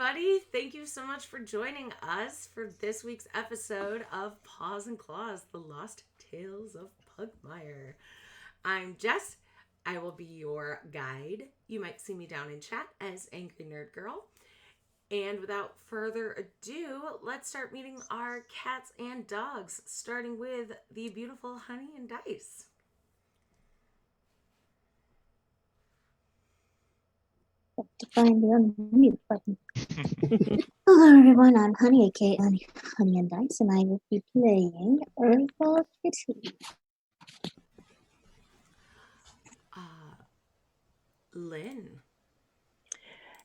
everybody. Thank you so much for joining us for this week's episode of Paws and Claws, The Lost Tales of Pugmire. I'm Jess. I will be your guide. You might see me down in chat as Angry Nerd Girl. And without further ado, let's start meeting our cats and dogs, starting with the beautiful Honey and Dice. To find the unmute button. Hello everyone, I'm Honey, aka Honey and Dice, and I will be playing Herbal Kitty. Lynn.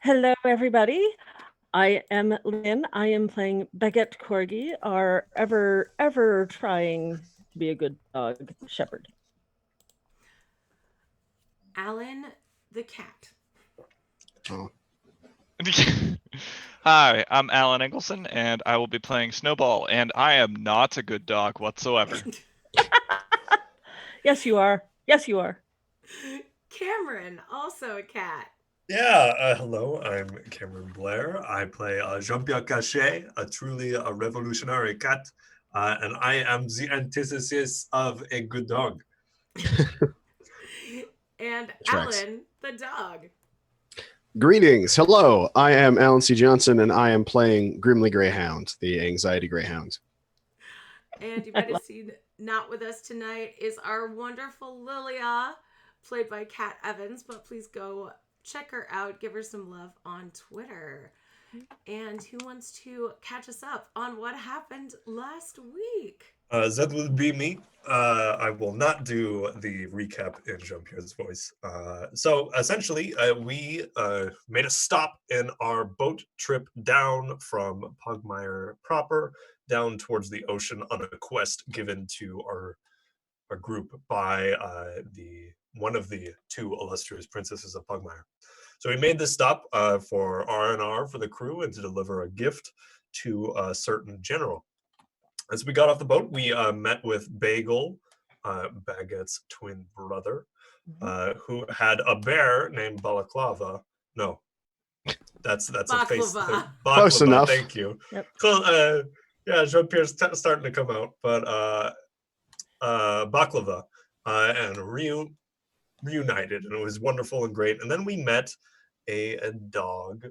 Hello everybody. I am Lynn. I am playing Baguette Corgi, our ever trying to be a good dog shepherd. Alan the cat. Oh. Hi, I'm Alan Engelson, and I will be playing Snowball, and I am not a good dog whatsoever. Yes, you are. Yes, you are. Cameron, also a cat. Yeah, hello, I'm Cameron Blair. I play Jean-Pierre Cachet, a truly revolutionary cat, and I am the antithesis of a good dog. And Tracks. Alan the dog. Greetings. Hello. I am Alan C. Johnson, and I am playing Grimly Greyhound, the anxiety greyhound. And you might have seen not with us tonight is our wonderful Lilia, played by Kat Evans, but please go check her out, give her some love on Twitter. And who wants to catch us up on what happened last week? That will be me. I will not do the recap in Jean-Pierre's voice. So essentially, we made a stop in our boat trip down from Pugmire proper, down towards the ocean on a quest given to our group by one of the two illustrious princesses of Pugmire. So we made this stop for R&R for the crew and to deliver a gift to a certain general. As we got off the boat, we met with Bagel, Baguette's twin brother, who had a bear named Balaclava. No, that's a face. Baklava. Close enough. Thank you. Yep. So, yeah, Jean-Pierre's starting to come out, but Baklava and reunited, and it was wonderful and great. And then we met a dog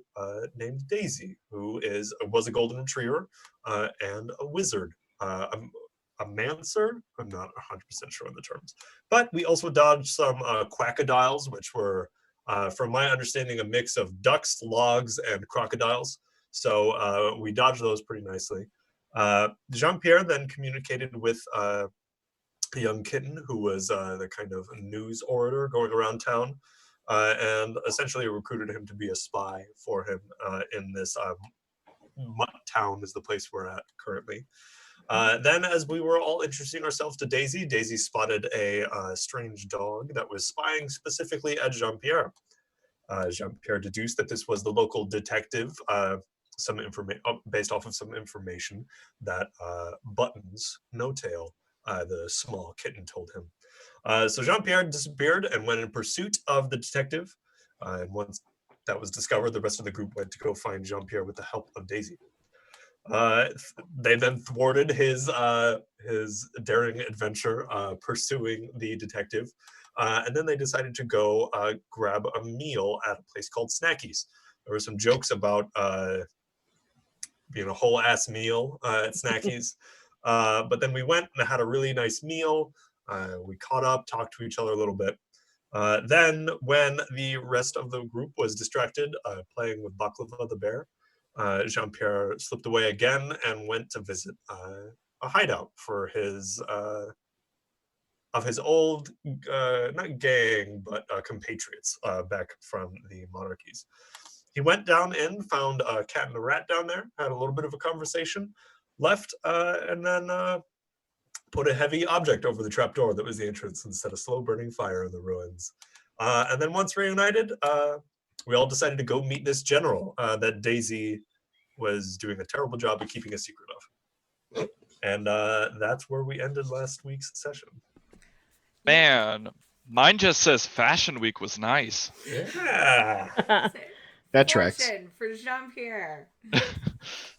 named Daisy, who was a golden retriever and a wizard. A mancer? I'm not 100% sure on the terms. But we also dodged some quackadiles, which were, from my understanding, a mix of ducks, logs, and crocodiles. So we dodged those pretty nicely. Jean-Pierre then communicated with a young kitten who was the kind of news orator going around town, and essentially recruited him to be a spy for him in this Mutt Town is the place we're at currently. Then, as we were all introducing ourselves to Daisy, Daisy spotted a strange dog that was spying specifically at Jean-Pierre. Jean-Pierre deduced that this was the local detective, some information based off of some information that Buttons, No Tail, the small kitten, told him. So Jean-Pierre disappeared and went in pursuit of the detective. And once that was discovered, the rest of the group went to go find Jean-Pierre with the help of Daisy. They then thwarted his daring adventure pursuing the detective, and then they decided to go grab a meal at a place called Snackies. There were some jokes about being a whole ass meal at Snackies, but then we went and had a really nice meal. We caught up, talked to each other a little bit. Then, when the rest of the group was distracted playing with Baklava the bear, Jean-Pierre slipped away again and went to visit a hideout for his old, not gang, but compatriots back from the monarchies. He went down in, found a cat and a rat down there, had a little bit of a conversation, left, and then put a heavy object over the trapdoor that was the entrance and set a slow burning fire in the ruins. And then once reunited, we all decided to go meet this general that Daisy was doing a terrible job of keeping a secret of. And that's where we ended last week's session. Man, mine just says Fashion Week was nice. Yeah. That tracks. fortune for Jean-Pierre.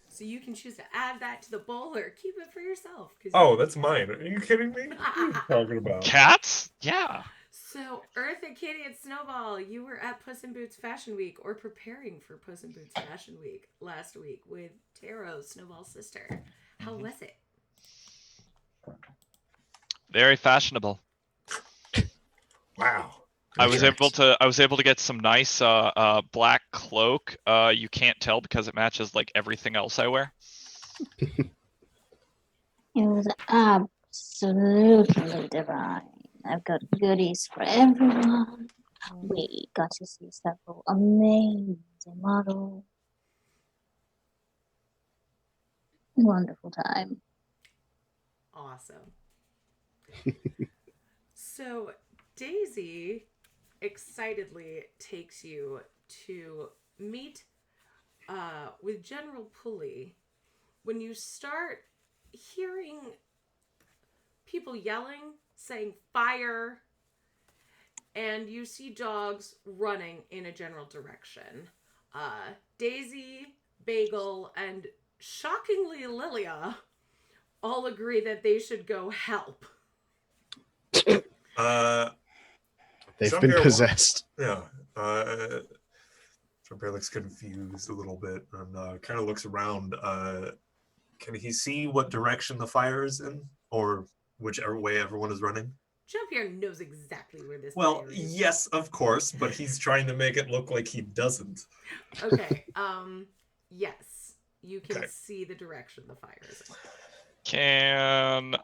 So you can choose to add that to the bowl or keep it for yourself. Oh, that's mine. Are you kidding me? What are you talking about? Cats? Yeah. So, Eartha, Kitty, and Snowball, you were at Puss in Boots Fashion Week or preparing for Puss in Boots Fashion Week last week with Taro, Snowball's sister. How was it? Very fashionable. Wow. I was able to get some nice black cloak. You can't tell because it matches like everything else I wear. It was absolutely divine. I've got goodies for everyone. We got to see several amazing models. Wonderful time. Awesome. So, Daisy excitedly takes you to meet with General Pulley. When you start hearing people yelling, saying fire, and you see dogs running in a general direction, Daisy, Bagel, and shockingly Lilia all agree that they should go help. They've been Jean-Pierre possessed. Yeah. Jean-Pierre looks confused a little bit and kind of looks around. Can he see what direction the fire is in? Or whichever way everyone is running? Jean-Pierre knows exactly where this Well, fire is. yes, of course, but he's trying to make it look like he doesn't. Okay, yes. You can Okay. see the direction the fire is in. Can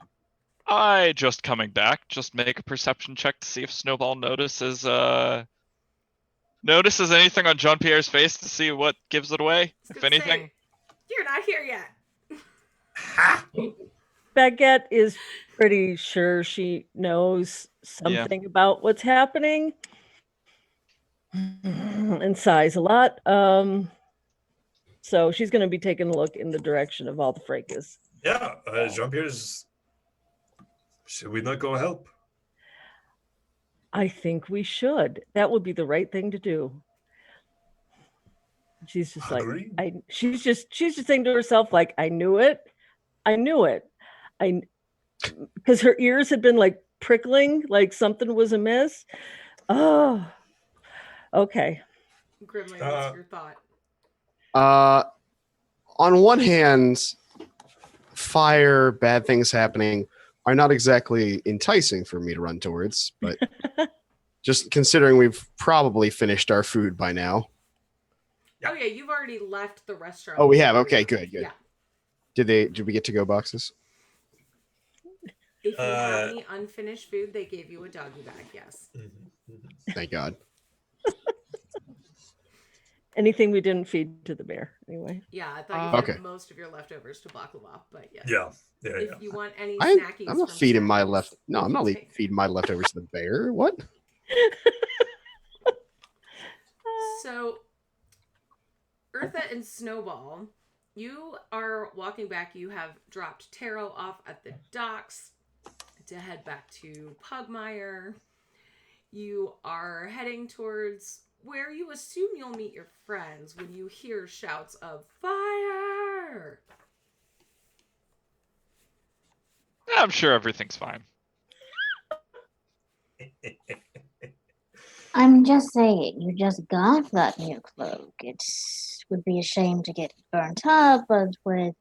I, just coming back, just make a perception check to see if Snowball notices anything on Jean-Pierre's face to see what gives it away, I was if gonna say, anything? you're not here yet. Ha! Baguette is pretty sure she knows something about what's happening and sighs a lot. So she's going to be taking a look in the direction of all the fracas. Yeah, Jean-Pierre's... Should we not go help? I think we should. That would be the right thing to do. She's just Agreed. like, she's just saying to herself, like, I knew it. Because her ears had been like prickling, like something was amiss. Oh, okay. Grimly, what's your thought? On one hand, fire, bad things happening are not exactly enticing for me to run towards, but just considering we've probably finished our food by now. Yeah. Oh yeah, you've already left the restaurant. Oh, we have. Okay, good. Yeah. Did we get to go boxes? If you have any unfinished food, they gave you a doggy bag. Yes. Thank God. Anything we didn't feed to the bear, anyway. Yeah, I thought you Okay. fed most of your leftovers to baklava, but yes. Yeah. If you want any I'm snackies, not from feeding my Snackies, left. No, you I'm can not take- feeding my leftovers to the bear. What? So, Eartha and Snowball, you are walking back. You have dropped Taro off at the docks to head back to Pugmire. You are heading towards where you assume you'll meet your friends when you hear shouts of fire. I'm sure everything's fine. I'm just saying, you just got that new cloak. It would be a shame to get it burnt up, but with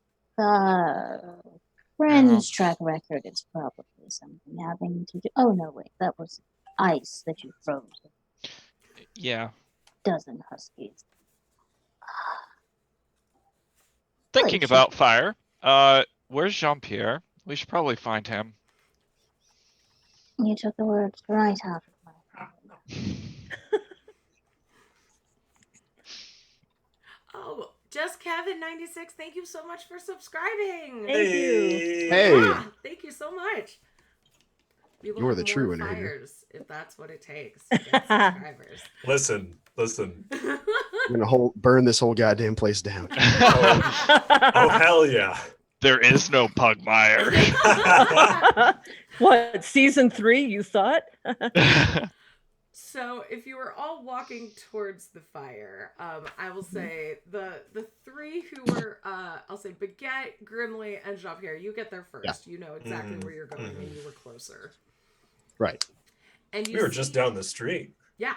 friend's track record, it's probably something having to do. Oh, no, wait, that was ice that you froze. Yeah. Dozen huskies. Thinking shit. about fire, where's Jean-Pierre? We should probably find him. You took the words right out of my mouth. Oh, just Kevin96, thank you so much for subscribing. Thank you. Hey. Yeah, thank you so much. We will You're have the more true winner here. fires if that's what it takes to get subscribers. Listen. I'm gonna burn this whole goddamn place down. Oh, hell yeah. There is no Pugmire. What, season 3, you thought? So if you were all walking towards the fire, I will say the three who were, I'll say Baguette, Grimly, and Jean-Pierre, you get there first. You know exactly where you're going and you were closer. Right. And We were just down the street. Yeah.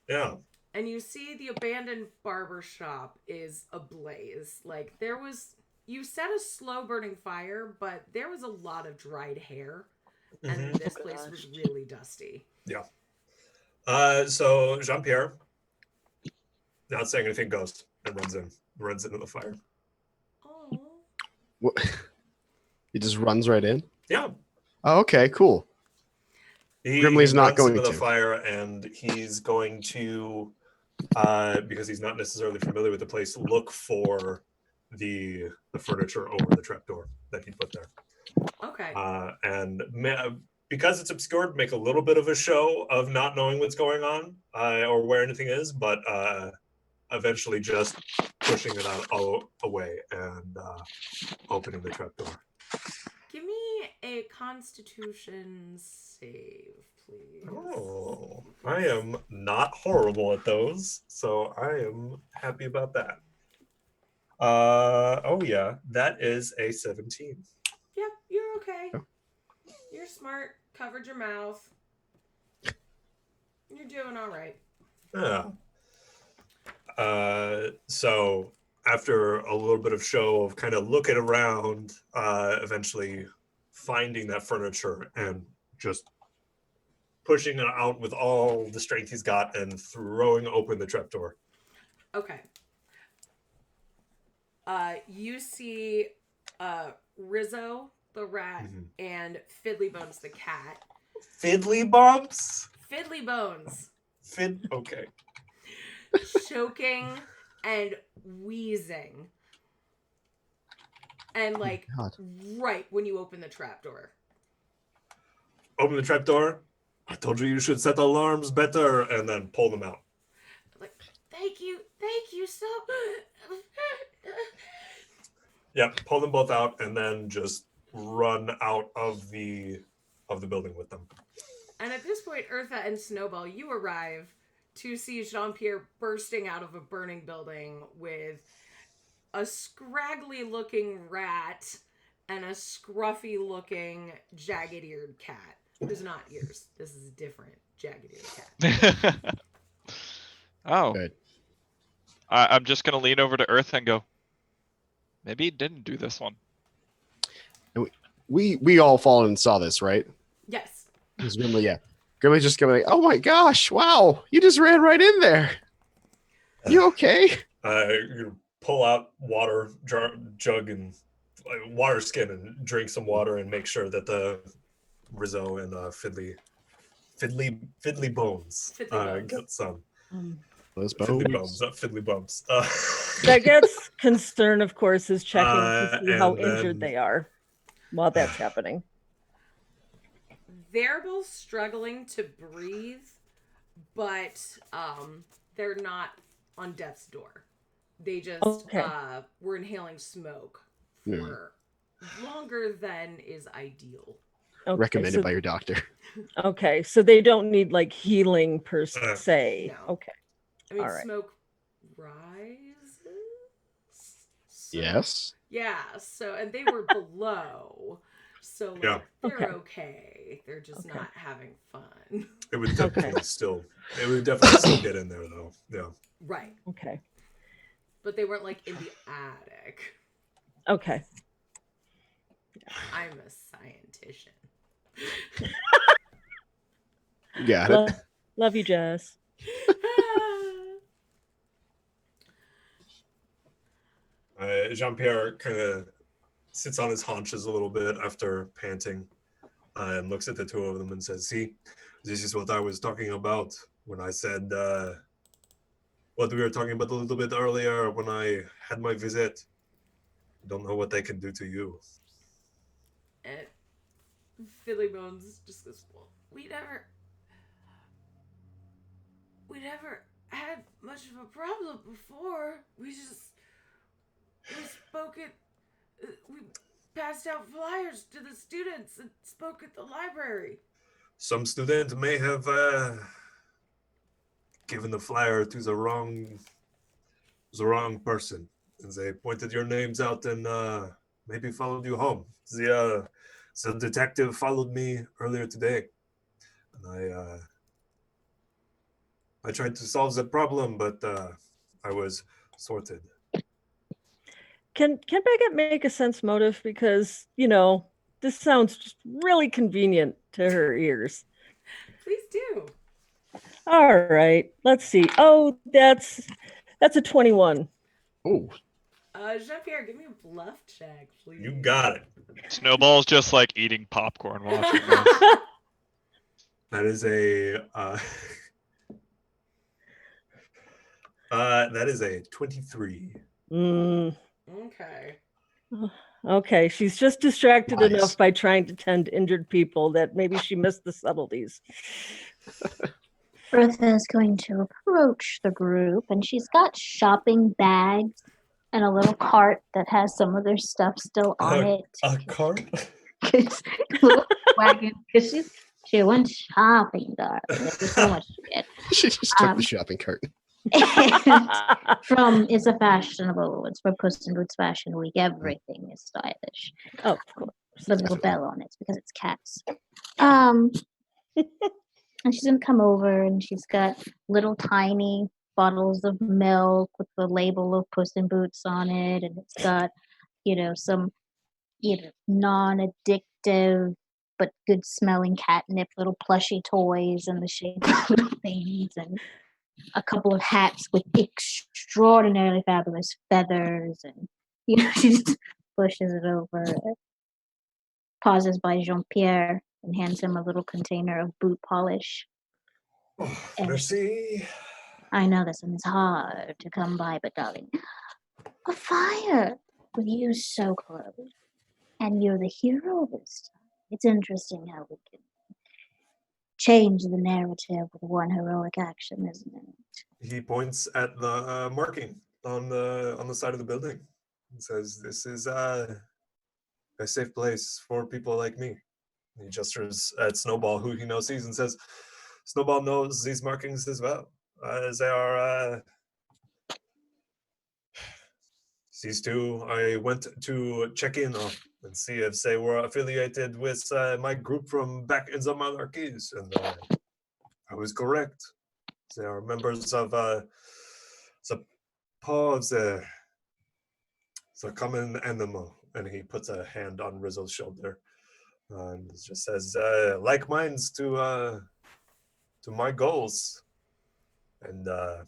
Yeah. And you see the abandoned barber shop is ablaze. Like you set a slow burning fire, but there was a lot of dried hair. And this place was really dusty. Yeah. So Jean-Pierre, not saying anything, goes and runs into the fire. Oh. What? He just runs right in? Yeah. Oh, okay, cool. Grimly's not runs going into to. the fire, and he's going to, because he's not necessarily familiar with the place, look for the furniture over the trapdoor that he put there. Okay. Because it's obscured, make a little bit of a show of not knowing what's going on or where anything is, but eventually just pushing it out away and opening the trapdoor. Give me a Constitution save, please. Oh, I am not horrible at those, so I am happy about that. Oh yeah, that is a 17. Yep, you're okay. You're smart. Covered your mouth. You're doing all right. Yeah. So after a little bit of show of kind of looking around, eventually finding that furniture and just pushing it out with all the strength he's got and throwing open the trapdoor. Okay. You see Rizzo the rat and Fiddly Bones the cat. Fiddly Bumps? Fiddly Bones. Okay. Choking and wheezing. And like right when you open the trapdoor. Open the trapdoor. I told you should set alarms better, and then pull them out. Like, thank you so. Yep, pull them both out, and then just run out of the building with them. And at this point, Eartha and Snowball, you arrive to see Jean-Pierre bursting out of a burning building with a scraggly-looking rat and a scruffy-looking jagged-eared cat. Who's not ears. This is a different jagged-eared cat. Oh. Good. I'm just going to lean over to Earth and go, maybe he didn't do this one. We all followed and saw this, right? Yes. Because Grimly, yeah. Grimly's just going like, oh my gosh, wow, you just ran right in there. You okay? You pull out water jug and water skin and drink some water and make sure that the Rizzo and Fiddly Bones get some. Those Fiddly bones. Bones, not Fiddly Bumps. Beckett's concern, of course, is checking to see how and then- injured they are while that's happening. They're both struggling to breathe, but they're not on death's door. They just were inhaling smoke for longer than is ideal. Okay, Recommended by your doctor. Okay, so they don't need like healing per se. No. Okay. I mean, All right. smoke rises? So, Yes. yeah, so, and they were below. So, like, they're okay. They're just not having fun. It would definitely still get in there though. Yeah. Right. Okay. But they weren't like in the attic. Okay. I'm a scientician. Got it. Love you, Jess. Jean-Pierre kind of sits on his haunches a little bit after panting and looks at the two of them and says, see, this is what I was talking about when I said what we were talking about a little bit earlier when I had my visit. Don't know what they can do to you. And Fiddly Bones just goes, well, we never had much of a problem before. We spoke at, we passed out flyers to the students and spoke at the library. Some student may have given the flyer to the wrong person, and they pointed your names out and maybe followed you home. The detective followed me earlier today, and I tried to solve the problem, but I was sorted. Can Beckett make a sense motive? Because, this sounds just really convenient to her ears. Please do. All right, let's see. Oh, that's a 21. Oh, Jean-Pierre, give me a bluff check, please. You got it. Snowball's just like eating popcorn watching this. That is a that is a 23. Okay. Okay, she's just distracted Nice. enough by trying to tend injured people that maybe she missed the subtleties. Bertha is going to approach the group, and she's got shopping bags and a little cart that has some of their stuff still on it. A cart? Little wagon, because she went shopping, darling. There's so much to get. she just took the shopping cart. It's a fashionable. It's for Puss in Boots Fashion Week. Everything is stylish. Oh, of course. There's a little bell on it because it's cats. And she's gonna come over, and she's got little tiny bottles of milk with the label of Puss in Boots on it, and it's got, some, non-addictive but good smelling catnip, little plushy toys in the shape of little things, and a couple of hats with extraordinarily fabulous feathers, and she just pushes it over, pauses by Jean-Pierre and hands him a little container of boot polish. Oh, And- merci. I know this one is hard to come by, but darling, a fire with you so close, and you're the hero this time. It's interesting how we can change the narrative with one heroic action, isn't it? He points at the marking on the side of the building and says, "This is a safe place for people like me." He gestures at Snowball, who he now sees, and says, "Snowball knows these markings as well. They are these two. I went to check in on and see if they were affiliated with my group from back in the monarchies, and I was correct. They are members of the Paws, the common animal." And he puts a hand on Rizzo's shoulder and just says, "Like minds to my goals." And there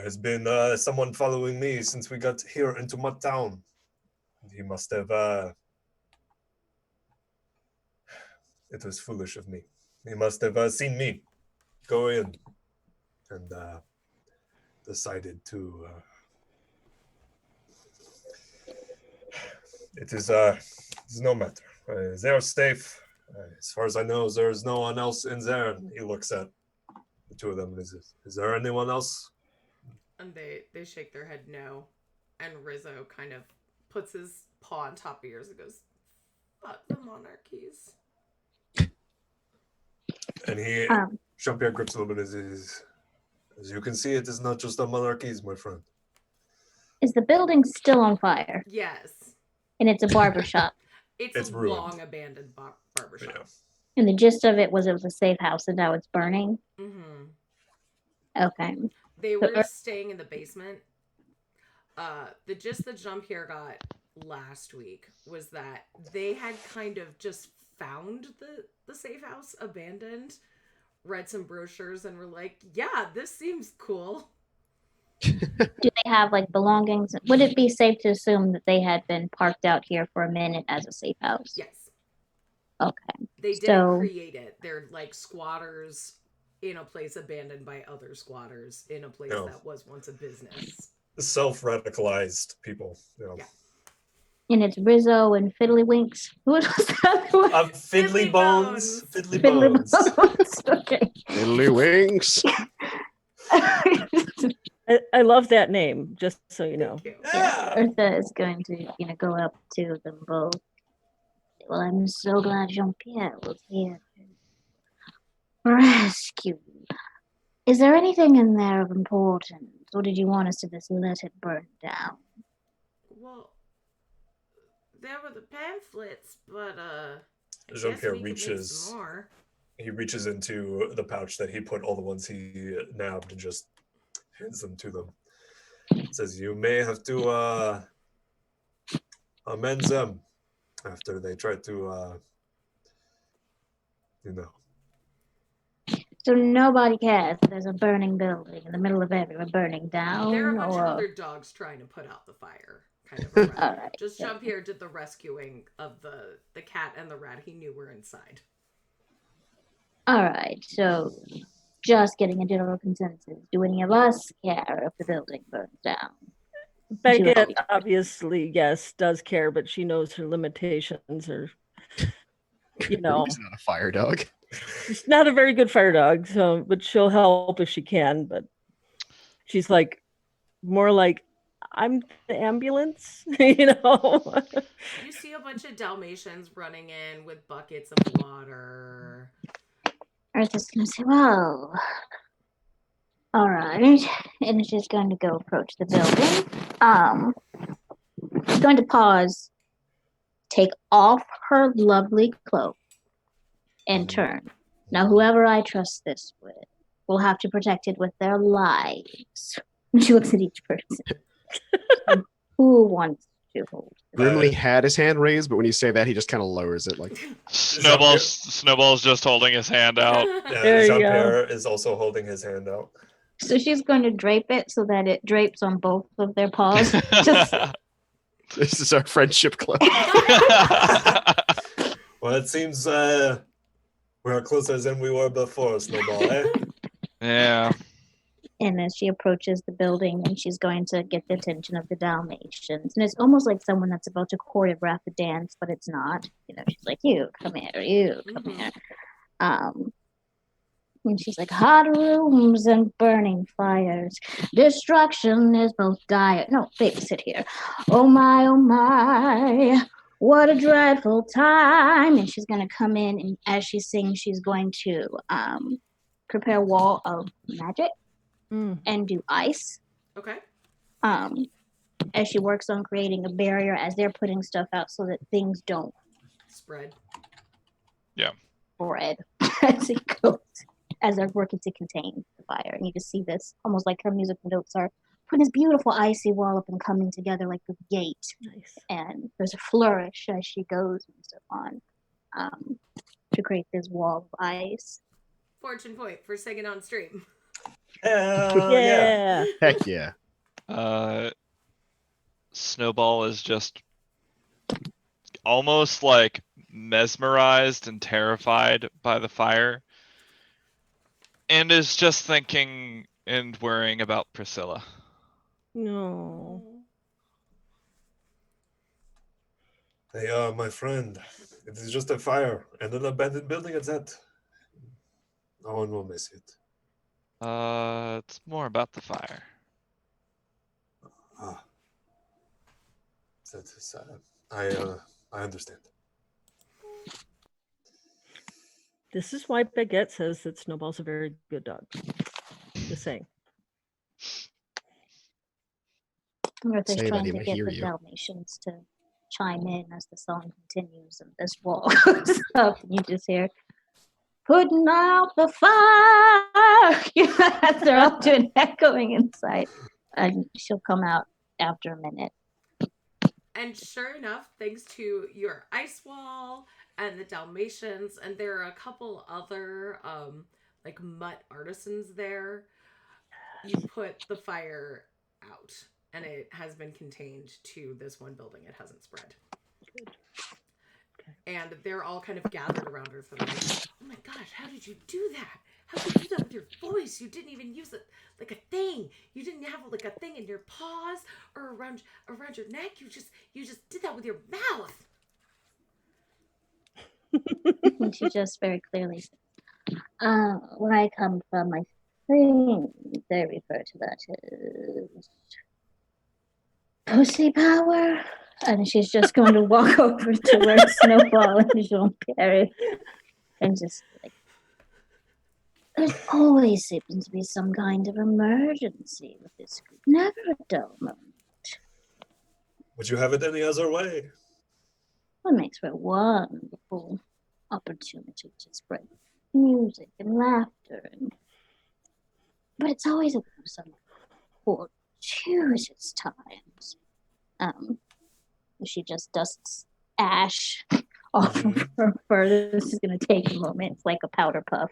has been someone following me since we got here into Mud Town. He must have. It was foolish of me. He must have seen me go in and decided to. It is no matter. They are safe. As far as I know, there is no one else in there. And he looks at the two of them. Is there anyone else? And they shake their head no. And Rizzo kind of puts his paw on top of yours and goes, "Fuck the monarchies." And he, Jean-Pierre grips a little bit as you can see, it is not just the monarchies, my friend. Is the building still on fire? Yes. And it's a barber shop. It's a ruined. long abandoned barbershop. Yeah. And the gist of it was a safe house, and now it's burning. Mm-hmm. Okay. They were staying in the basement. The gist that Jean-Pierre got last week was that they had kind of just found the safe house abandoned, read some brochures, and were like, "Yeah, this seems cool." Do they have belongings? Would it be safe to assume that they had been parked out here for a minute as a safe house? Yes. Okay. They didn't So- create it. They're like squatters in a place abandoned by other squatters in a place No. that was once a business. Self-radicalized people. Yeah. And it's Rizzo and Fiddlywinks. What was that one? Fiddly Fiddly Bones. Bones. Fiddly Fiddly Bones. Bones. Okay. Fiddly wings. I love that name, just so you know. Thank you. Yeah. Bertha is going to go up to them both. Well, I'm so glad Jean-Pierre was here to rescue you. Is there anything in there of importance, or did you want us to just let it burn down? Well, there were the pamphlets, but I guess Jean-Pierre we could make reaches. some more. He reaches into the pouch that he put all the ones he nabbed and just hands them to them. Says, you may have to amend them after they try to, So nobody cares that there's a burning building in the middle of everywhere burning down? There are a bunch of or... other dogs trying to put out the fire, kind of around. All right. Just Jean-Pierre did the rescuing of the cat and the rat he knew were inside. All right, so just getting a general consensus. Do any of us care if the building burns down? Baguette, obviously, yes, does care, but she knows her limitations are, He's not a fire dog. she's not a very good fire dog, so but she'll help if she can, but she's like more like I'm the ambulance, You see a bunch of Dalmatians running in with buckets of water. Eartha's gonna say, well, all right. And she's going to go approach the building. She's going to pause, take off her lovely cloak, and turn. Now, whoever I trust this with will have to protect it with their lives. She looks at each person. Who wants to hold? Grimly had his hand raised, but when you say that, he just kind of lowers it. Like Snowball's just holding his hand out. There you Jean-Pierre is also holding his hand out. So she's going to drape it so that it drapes on both of their paws. Just this is our friendship club. Well, it seems we're closer than we were before, Snowball, eh? Yeah. and as she approaches the building and she's going to get the attention of the Dalmatians. And it's almost like someone that's about to choreograph a dance, but it's not. You know, she's like, you, come here, you, come here. And she's like, hot rooms and burning fires. Destruction is both dire. No, baby, sit here. Oh my, what a dreadful time. And she's going to come in, and as she sings, she's going to prepare a wall of magic and do ice. Okay. As she works on creating a barrier as they're putting stuff out so that things don't Spread. spread as it goes. As they're working to contain the fire. And you just see this, almost like her musical notes are putting this beautiful icy wall up and coming together like a gate. Nice. And there's a flourish as she goes and so on to create this wall of ice. Fortune point for singing on stream. Hell yeah. Heck yeah. Snowball is just almost like mesmerized and terrified by the fire. And is just thinking and worrying about Priscilla. No. Hey, my friend, it is just a fire and an abandoned building at that. No one will miss it. It's more about the fire. That is, I understand. This is why Baguette says that Snowball's a very good dog. Just saying. Martha's Say that, trying he to may get hear the you. Dalmatians to chime in as the song continues and this wall goes up, and you just hear, putting out the fire. They're up to an echoing inside. And she'll come out after a minute. And sure enough, thanks to your ice wall and the Dalmatians, and there are a couple other like mutt artisans there, you put the fire out, and it has been contained to this one building. It hasn't spread. Good. Okay. And they're all kind of gathered around her for like, oh my gosh, how did you do that? How did you do that with your voice? You didn't even use it like a thing. You didn't have like a thing in your paws or around your neck. You just did that with your mouth. And she just very clearly says, where I come from, I think they refer to that as pussy power. And she's just going to walk over to where Snowball and Jean-Pierre and just like, But it always seems to be some kind of emergency with this group. Never a dull moment. Would you have it any other way? What makes for a wonderful opportunity to spread music and laughter. But it's always at some fortuitous times. She just dusts ash off of her fur. This is going to take a moment. It's like a powder puff.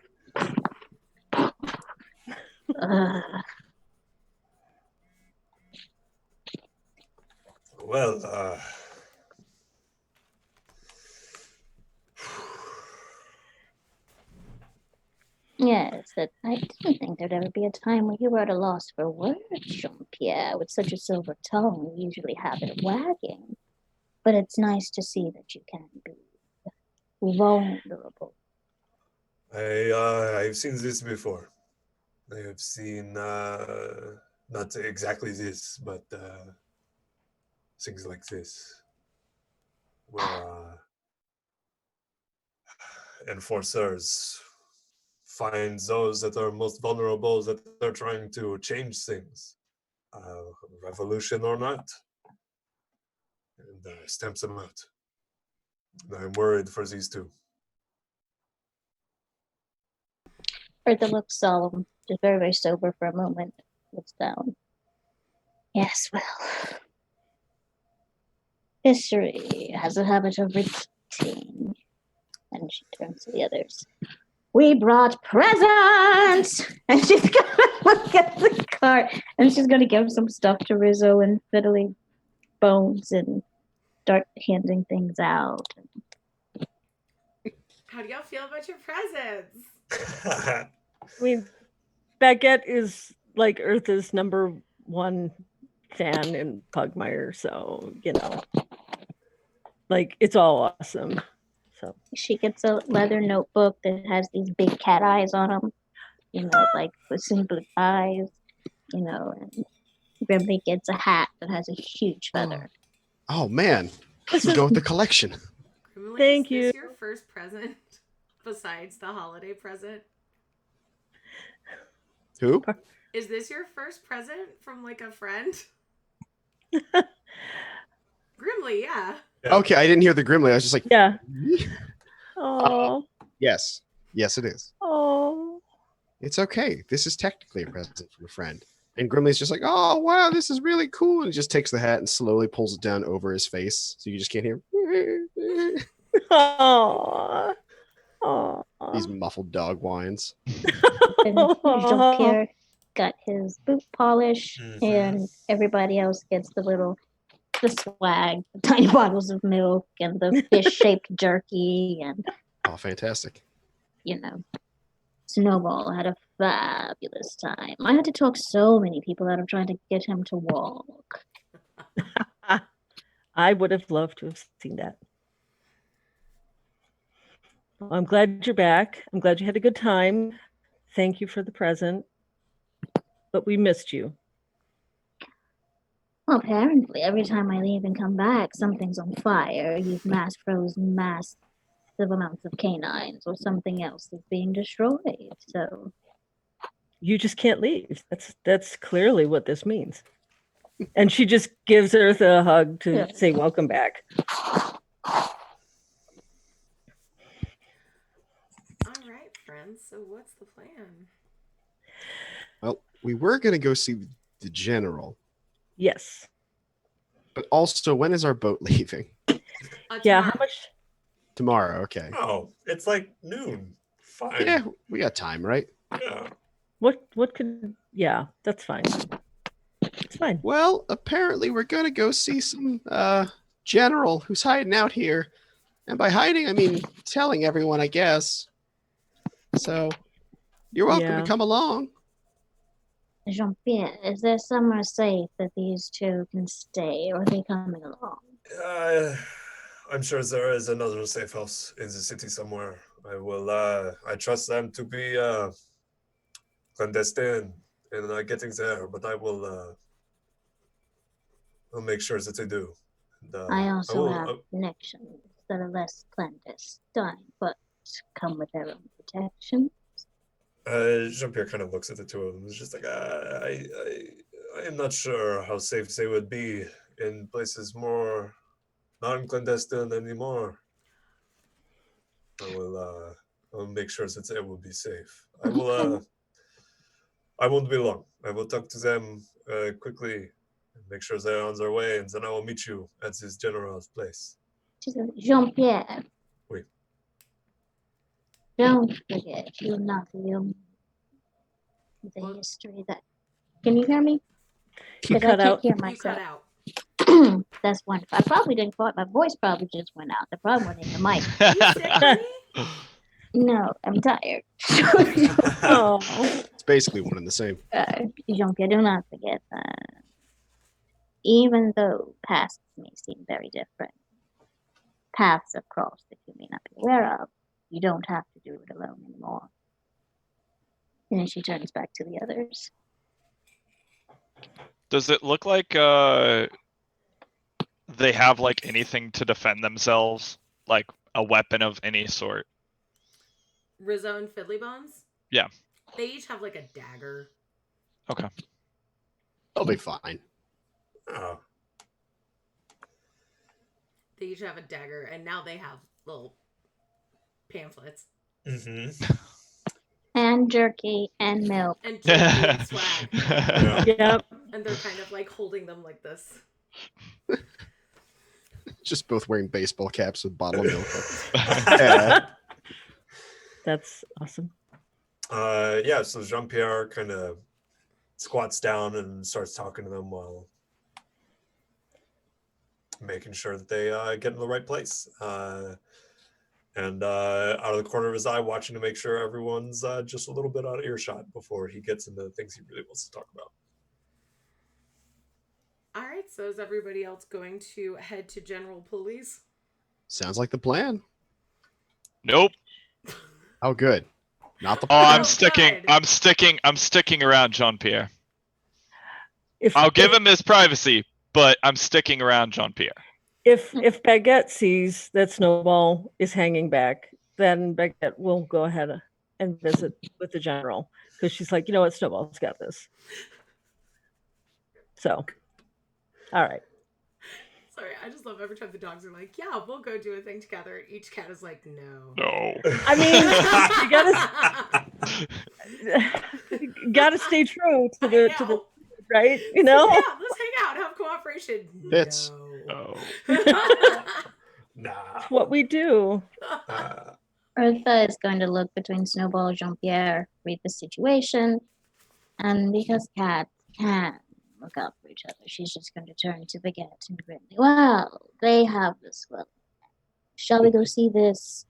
Well, yes, that I didn't think there'd ever be a time when you were at a loss for words, Jean-Pierre. With such a silver tongue, you usually have it wagging. But it's nice to see that you can be vulnerable. I've seen this before. I have seen not exactly this, but things like this, where enforcers find those that are most vulnerable, that they're trying to change things, revolution or not, and stamps them out. And I'm worried for these two. Bertha looks solemn, just very, very sober for a moment. Looks down. Yes, well, history has a habit of repeating. And she turns to the others. We brought presents! And she's gonna look at the cart, and she's gonna give some stuff to Rizzo and Fiddly Bones and start handing things out. How do y'all feel about your presents? I mean, Baguette is like Eartha's #1 fan in Pugmire, so like it's all awesome. So She gets a leather notebook that has these big cat eyes on them, like with some blue eyes, and Grimly gets a hat that has a huge feather. Oh man, let's go with the collection. Grimly, Thank is this you. your first present besides the holiday present? Who? Is this your first present from like a friend? Grimly, yeah. Okay, I didn't hear the Grimly. I was just like, yeah. Oh. Yes, it is. Oh. It's okay. This is technically a present from a friend. And Grimly's just like, oh wow, this is really cool. And he just takes the hat and slowly pulls it down over his face, so you just can't hear him. Oh. Oh. These muffled dog whines. And Jean-Pierre got his boot polish, and everybody else gets the swag, the tiny bottles of milk, and the fish-shaped jerky, and Oh, fantastic. Snowball had a fabulous time. I had to talk so many people out of trying to get him to walk. I would have loved to have seen that. Well, I'm glad you're back. I'm glad you had a good time. Thank you for the present. But we missed you. Well, apparently, every time I leave and come back, something's on fire. You've mass frozen massive amounts of canines, or something else is being destroyed. So You just can't leave. That's clearly what this means. And she just gives Eartha a hug to say welcome back. All right, friends. So what's the plan? Well, we were going to go see the general. Yes. But also, when is our boat leaving? Yeah, how much? Tomorrow, okay. Oh, it's like noon. Fine. Yeah, we got time, right? Yeah. What could, yeah, that's fine. It's fine. Well, apparently we're going to go see some general who's hiding out here. And by hiding, I mean telling everyone, I guess. So, you're welcome to come along. Jean-Pierre, is there somewhere safe that these two can stay, or are they coming along? I'm sure there is another safe house in the city somewhere. I trust them to be clandestine in getting there, but I'll make sure that they do. And, I also have connections that are less clandestine, but come with their own protection. Jean-Pierre kind of looks at the two of them. It's just like, I am not sure how safe they would be in places more non-clandestine anymore. I'll make sure that they will be safe. I won't be long. I will talk to them quickly and make sure they're on their way, and then I will meet you at this general's place. Jean-Pierre. Oui. Don't forget, you're not the only the history that. Can you hear me? You cut I can't out. hear You cut myself. out. That's wonderful. I probably didn't quite. My voice probably just went out. The problem went in the mic. Are you sick, honey? No, I'm tired. Oh, It's basically one and the same. Jean-Pierre, do not forget that even though paths may seem very different, paths of cross that you may not be aware of, you don't have to do it alone anymore. And then she turns back to the others. Does it look like they have like anything to defend themselves? Like a weapon of any sort? Rizzo and Fiddly Bones? Yeah. They each have like a dagger. Okay. They'll be fine. Oh, They each have a dagger, and now they have little pamphlets. mm-hmm. And jerky and milk. And jerky and swag. Yeah. yep. And they're kind of like holding them like this. Just both wearing baseball caps with bottle of milk. Yeah. That's awesome. Yeah, so Jean-Pierre kind of squats down and starts talking to them while making sure that they get in the right place. And out of the corner of his eye, watching to make sure everyone's just a little bit out of earshot before he gets into the things he really wants to talk about. All right, so is everybody else going to head to General Police? Sounds like the plan. Nope. Oh, good. Not the Oh, plan. I'm sticking around Jean-Pierre. If I'll give him his privacy, but I'm sticking around Jean-Pierre. if Baguette sees that Snowball is hanging back, then Baguette will go ahead and visit with the general because she's like, you know what, Snowball's got this. So, all right. Sorry, I just love every time the dogs are like, yeah, we'll go do a thing together. And each cat is like, no. No. I mean, you gotta stay true to the right, you know. Yeah, let's hang out, have cooperation. Fits. No. Oh. Nah. It's what we do. Eartha is going to look between Snowball and Jean-Pierre, read the situation, and because cats can look out for each other, she's just going to turn to Baguette and grin. Well, they have this well. Shall we go see this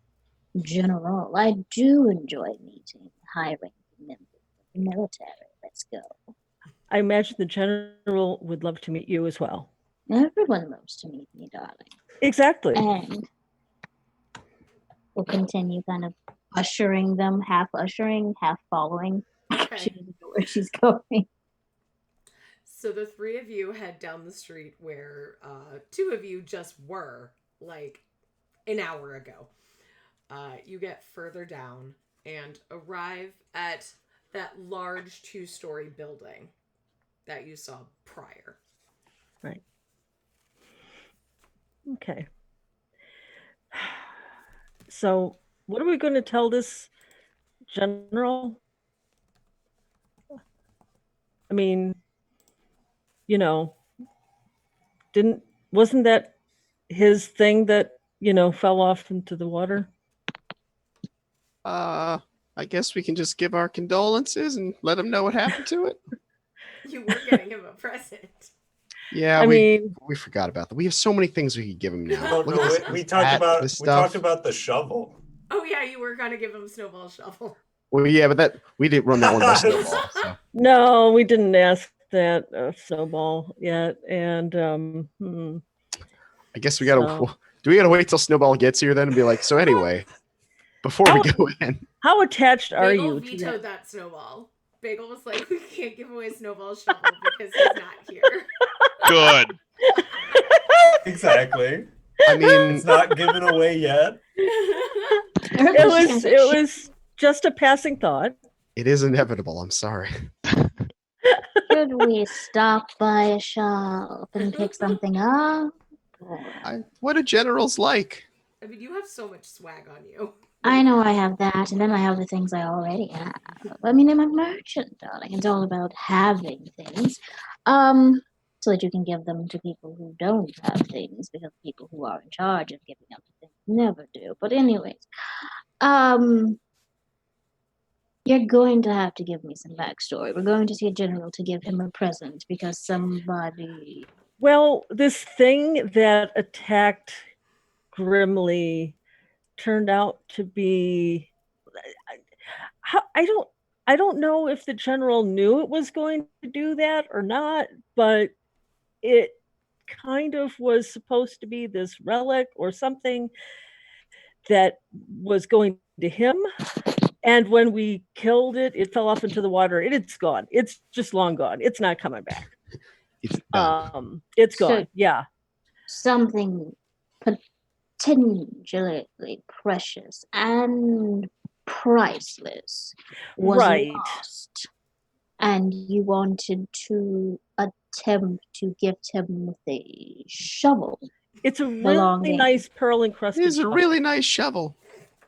general? I do enjoy meeting high-ranking members of the military. Let's go. I imagine the general would love to meet you as well. Everyone loves to meet me, darling. Exactly. And we'll continue kind of ushering them, half ushering, half following. She Okay. doesn't know where she's going. So the three of you head down the street where two of you just were, like, an hour ago. You get further down and arrive at that large 2-story building that you saw prior. Right. Okay. So, what are we going to tell this general? I mean, you know, wasn't that his thing that, you know, fell off into the water? I guess we can just give our condolences and let him know what happened to it. You were getting him a present. Yeah, I we mean, forgot about that. We have so many things we could give him now. No, Look no, at this we talked hat, about this we talked stuff. about the shovel. Oh yeah, you were gonna give him a snowball shovel. Well, yeah, but that we didn't run that one by Snowball. So. no, we didn't ask that Snowball yet. And I guess we gotta. So- Do we gotta wait till Snowball gets here then and be like, so anyway, before we go in? how attached are Bagel you to vetoed that? that snowball. Bagel was like, we can't give away snowball shovel because he's not here. Good. Exactly. I mean, It's not given away yet. It was just a passing thought. It is inevitable. I'm sorry. Should we stop by a shop and pick something up? Or... What are generals like? I mean, you have so much swag on you. I know I have that, and then I have the things I already have. I mean, I'm a merchant, darling. It's all about having things. So that you can give them to people who don't have things, because people who are in charge of giving out things never do. But anyways, you're going to have to give me some backstory. We're going to see a general to give him a present because somebody... Well, this thing that attacked Grimly turned out to be... I don't know if the general knew it was going to do that or not, but it kind of was supposed to be this relic or something that was going to him. And when we killed it, it fell off into the water. It's gone. It's just long gone. It's not coming back. It's done. It's gone. Yeah. Something potentially precious and priceless was lost, and you wanted to attempt to gift him with a shovel. It's a really nice pearl encrusted. It is a really nice shovel.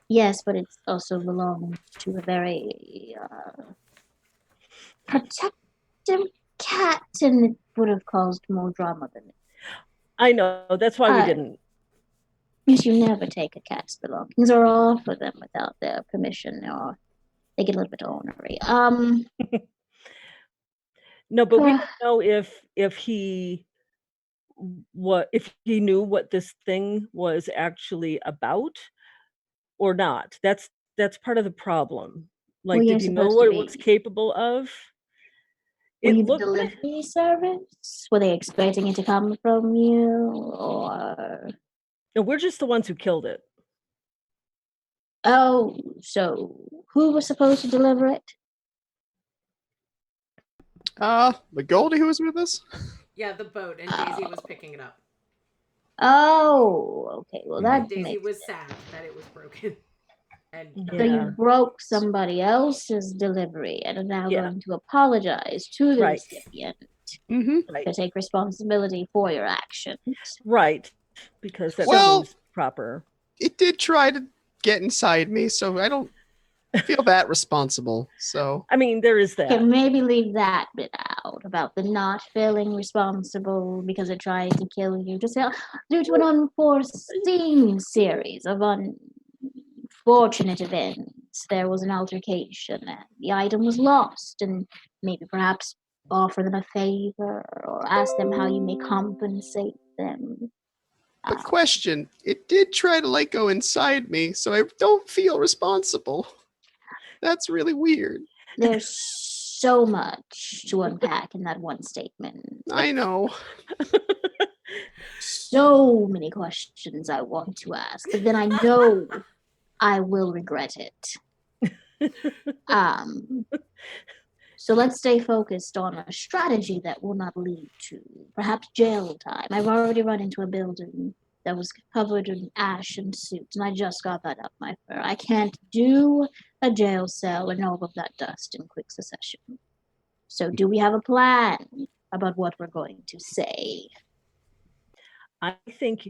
Yes, but it's also belonging to a very protective cat, and it would have caused more drama than it. I know. That's why we didn't. Yes, you never take a cat's belongings or offer them without their permission, or they get a little bit ornery. No, but we don't know if he knew what this thing was actually about or not. That's part of the problem. Like, did he know what it was capable of? Were you the delivery service? Were they expecting it to come from you, or? No, we're just the ones who killed it. Oh, so who was supposed to deliver it? The Goldie who was with us? Yeah, the boat, and Daisy was picking it up. Oh, okay. Well, that Daisy was sad that it was broken. And so you broke somebody else's delivery and are now going to apologize to the recipient to take responsibility for your actions. Right, because that seems proper. It did try to get inside me, so I don't feel that responsible. So I mean, there is that. Okay, maybe leave that bit out about the not feeling responsible because it tried to kill you. Just due to an unforeseen series of unfortunate events, there was an altercation and the item was lost, and maybe perhaps offer them a favor or ask them how you may compensate them. But question, it did try to go inside me, so I don't feel responsible. That's really weird. There's so much to unpack in that one statement. I know. So many questions I want to ask, but then I know I will regret it. So let's stay focused on a strategy that will not lead to perhaps jail time. I've already run into a building that was covered in ash and soot, and I just got that up my fur. I can't do a jail cell and all of that dust in quick succession. So do we have a plan about what we're going to say? I think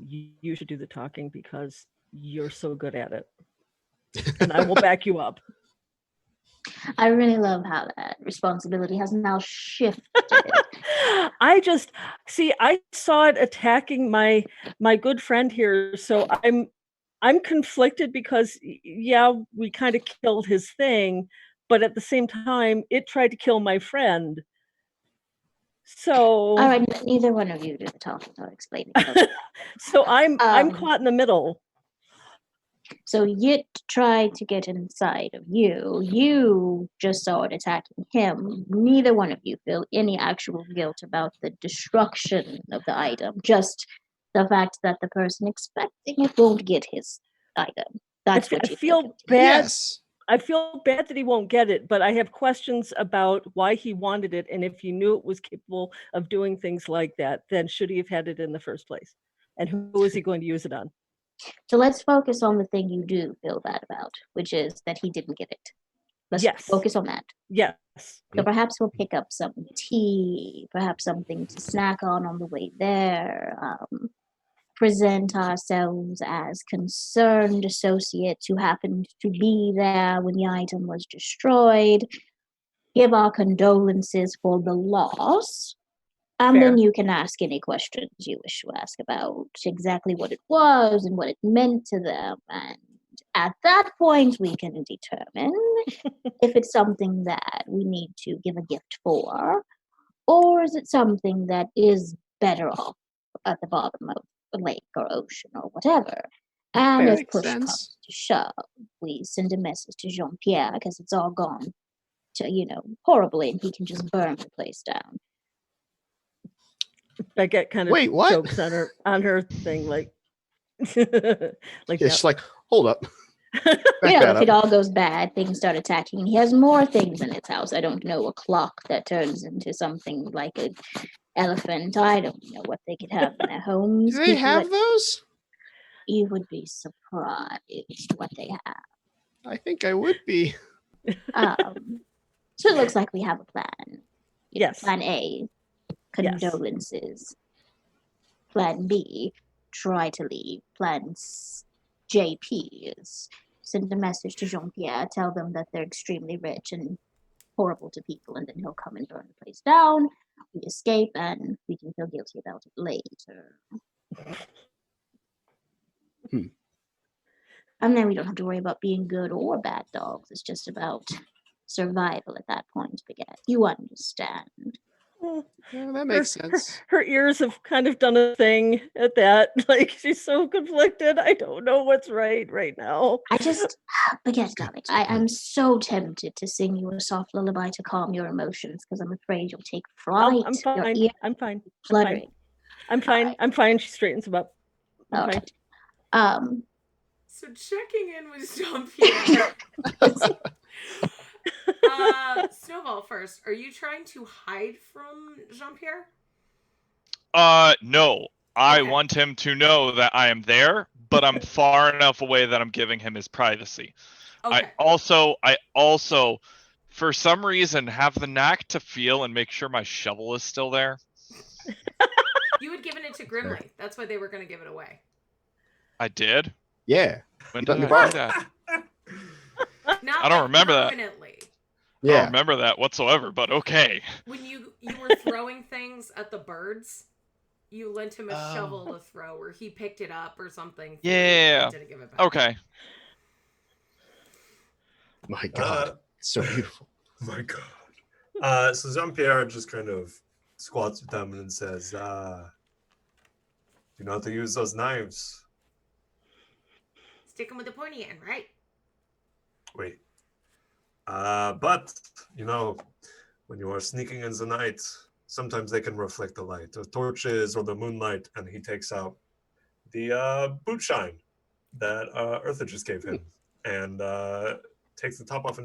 you should do the talking because you're so good at it. And I will back you up. I really love how that responsibility has now shifted. I saw it attacking my good friend here, so I'm conflicted because we kind of killed his thing, but at the same time it tried to kill my friend. So all right, neither one of you do the talking. I'll explain it. So I'm caught in the middle. So Yit tried to get inside of you. You just saw it attacking him. Neither one of you feel any actual guilt about the destruction of the item. Just the fact that the person expecting it won't get his item. That's what you feel bad. Yes. I feel bad that he won't get it, but I have questions about why he wanted it, and if he knew it was capable of doing things like that, then should he have had it in the first place? And who is he going to use it on? So let's focus on the thing you do feel bad about, which is that he didn't get it. Let's Yes. focus on that. Yes. So perhaps we'll pick up some tea, perhaps something to snack on the way there. Present ourselves as concerned associates who happened to be there when the item was destroyed. Give our condolences for the loss. And Fair. then you can ask any questions you wish to ask about exactly what it was and what it meant to them. And at that point, we can determine if it's something that we need to give a gift for, or is it something that is better off at the bottom of a lake or ocean or whatever. And Fair. if Makes push sense. comes to shove, we send a message to Jean-Pierre because it's all gone to, horribly, and he can just burn the place down. Baguette kind of Wait, what? jokes on her thing, like like It's like, hold up. that. Back that If it up. all goes bad, things start attacking, and he has more things in his house. I don't know, a clock that turns into something like an elephant. I don't know what they could have in their homes. Do they People have that- those? You would be surprised what they have. I think I would be. So it looks like we have a plan. Yes. Plan A, condolences. Plan B, try to leave. Plan JP is send a message to Jean-Pierre, tell them that they're extremely rich and horrible to people, and then he'll come and burn the place down. We escape, and we can feel guilty about it later. And then we don't have to worry about being good or bad dogs. It's just about survival at that point, Baguette. You understand. Yeah, that makes sense. Her ears have kind of done a thing at that. Like, she's so conflicted. I don't know what's right now. Baguette, darling, I'm so tempted to sing you a soft lullaby to calm your emotions because I'm afraid you'll take fright. I'm fine. Your ear I'm fine. fluttering. I'm fine. Alright. I'm fine. She straightens him up. I'm All fine. right. So checking in with Jean-Pierre. Snowball first. Are you trying to hide from Jean-Pierre? No. I Okay. want him to know that I am there, but I'm far enough away that I'm giving him his privacy. Okay. I also, for some reason, have the knack to feel and make sure my shovel is still there. You had given it to Grimly. That's why they were going to give it away. I did? Yeah. When You did let me I borrow do that? Not I don't like remember that. permanently. I don't Yeah. remember that whatsoever, but okay. When you were throwing things at the birds, you lent him a shovel to throw, or he picked it up or something. for you Yeah. and didn't give it back. Okay. My God. It's so beautiful. My God. So Jean-Pierre just kind of squats with them and says, you know how to use those knives. Stick him with the pointy end, right? Wait. But, when you are sneaking in the night, sometimes they can reflect the light, the torches or the moonlight, and he takes out the boot shine that Eartha just gave him and takes the top off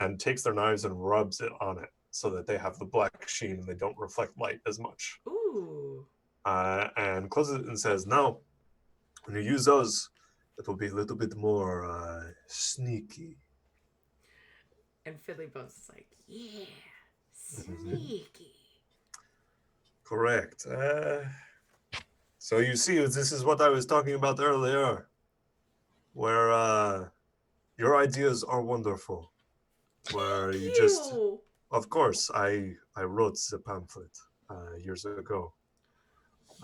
and takes their knives and rubs it on it so that they have the black sheen and they don't reflect light as much. Ooh. And closes it and says, now, when you use those, it will be a little bit more sneaky. And Fiddly Bones is like, yeah, sneaky. Correct. So you see, this is what I was talking about earlier, where your ideas are wonderful. Where Thank you just, you. of course, I wrote the pamphlet years ago.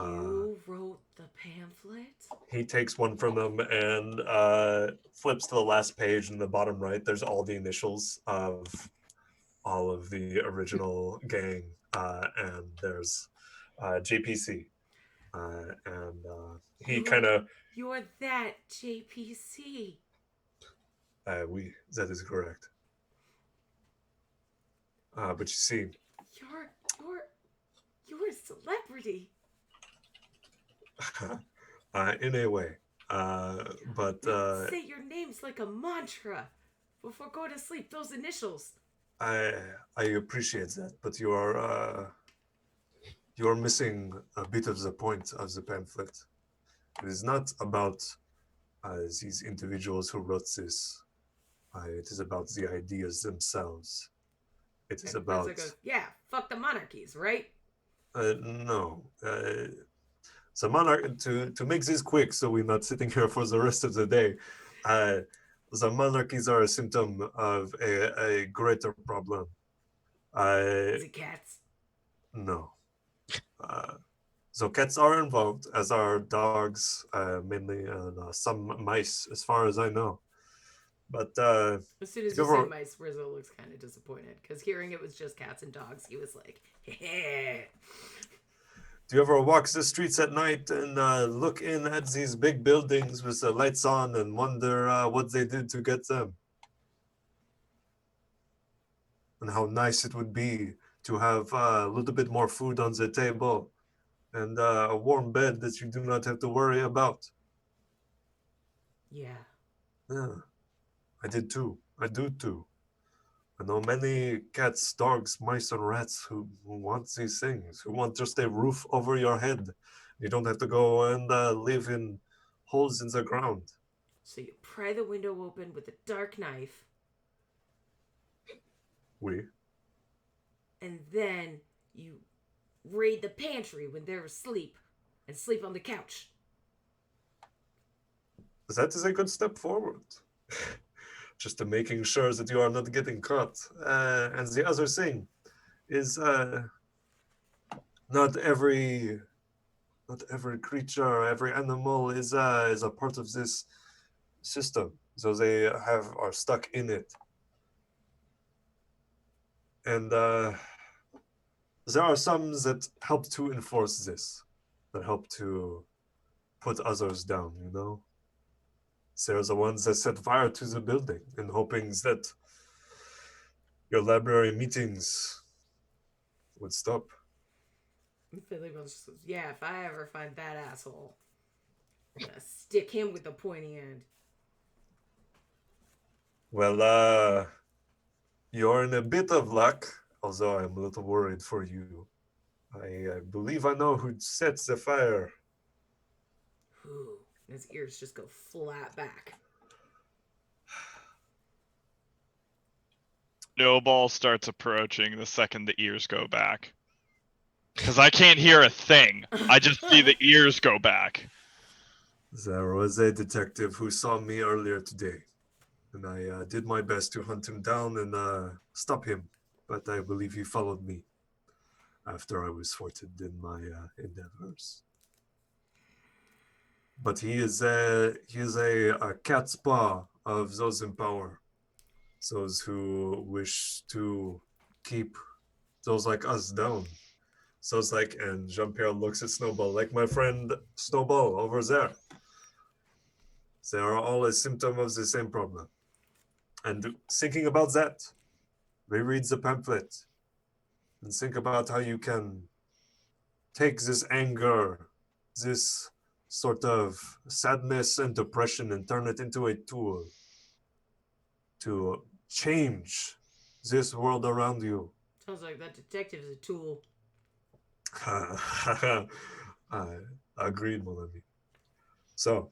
You wrote the pamphlet? He takes one from them and flips to the last page in the bottom right. There's all the initials of all of the original gang, and there's JPC. And he kind of... You're that JPC. That is correct. But you see... You're a celebrity. in a way. But say your name's like a mantra before going to sleep. Those initials. I appreciate that, but you are missing a bit of the point of the pamphlet. It is not about these individuals who wrote this. It is about the ideas themselves. It is And about Prince goes, yeah, fuck the monarchies, right? no. So monarch to make this quick, so we're not sitting here for the rest of the day. Uh, the monarchies are a symptom of a greater problem. Is it cats? No. So cats are involved, as are dogs, mainly, and some mice, as far as I know. But As soon as you you say ever, mice, Rizzo looks kind of disappointed because hearing it was just cats and dogs, he was like, "Heh." do you ever walk the streets at night and look in at these big buildings with the lights on and wonder what they did to get them? And how nice it would be to have a little bit more food on the table and a warm bed that you do not have to worry about. Yeah. Yeah, I did too. I do too. I know many cats, dogs, mice, and rats who want these things, who want just a roof over your head. You don't have to go and live in holes in the ground. So you pry the window open with a dark knife, We. and then you raid the pantry when they're asleep and sleep on the couch. That is a good step forward. Just to making sure that you are not getting caught. And the other thing is not every not every creature, every animal is a part of this system. So they are stuck in it. And there are some that help to enforce this, that help to put others down, you know? There are the ones that set fire to the building in hoping that your library meetings would stop. And Philly Bill just goes, yeah, if I ever find that asshole, I'm gonna stick him with the pointy end. Well, you're in a bit of luck, although I'm a little worried for you. I believe I know who set the fire. Ooh. And his ears just go flat back. Snowball starts approaching the second the ears go back. Because I can't hear a thing. I just see the ears go back. There was a detective who saw me earlier today, and I did my best to hunt him down and stop him, but I believe he followed me after I was thwarted in my endeavors. But he is a cat's paw of those in power, those who wish to keep those like us down. So it's like, and Jean-Pierre looks at Snowball, like my friend Snowball over there. They are all a symptom of the same problem. And thinking about that, reread the pamphlet and think about how you can take this anger, this sort of sadness and depression, and turn it into a tool to change this world around you. Sounds like that detective is a tool. I agreed, mon ami. So,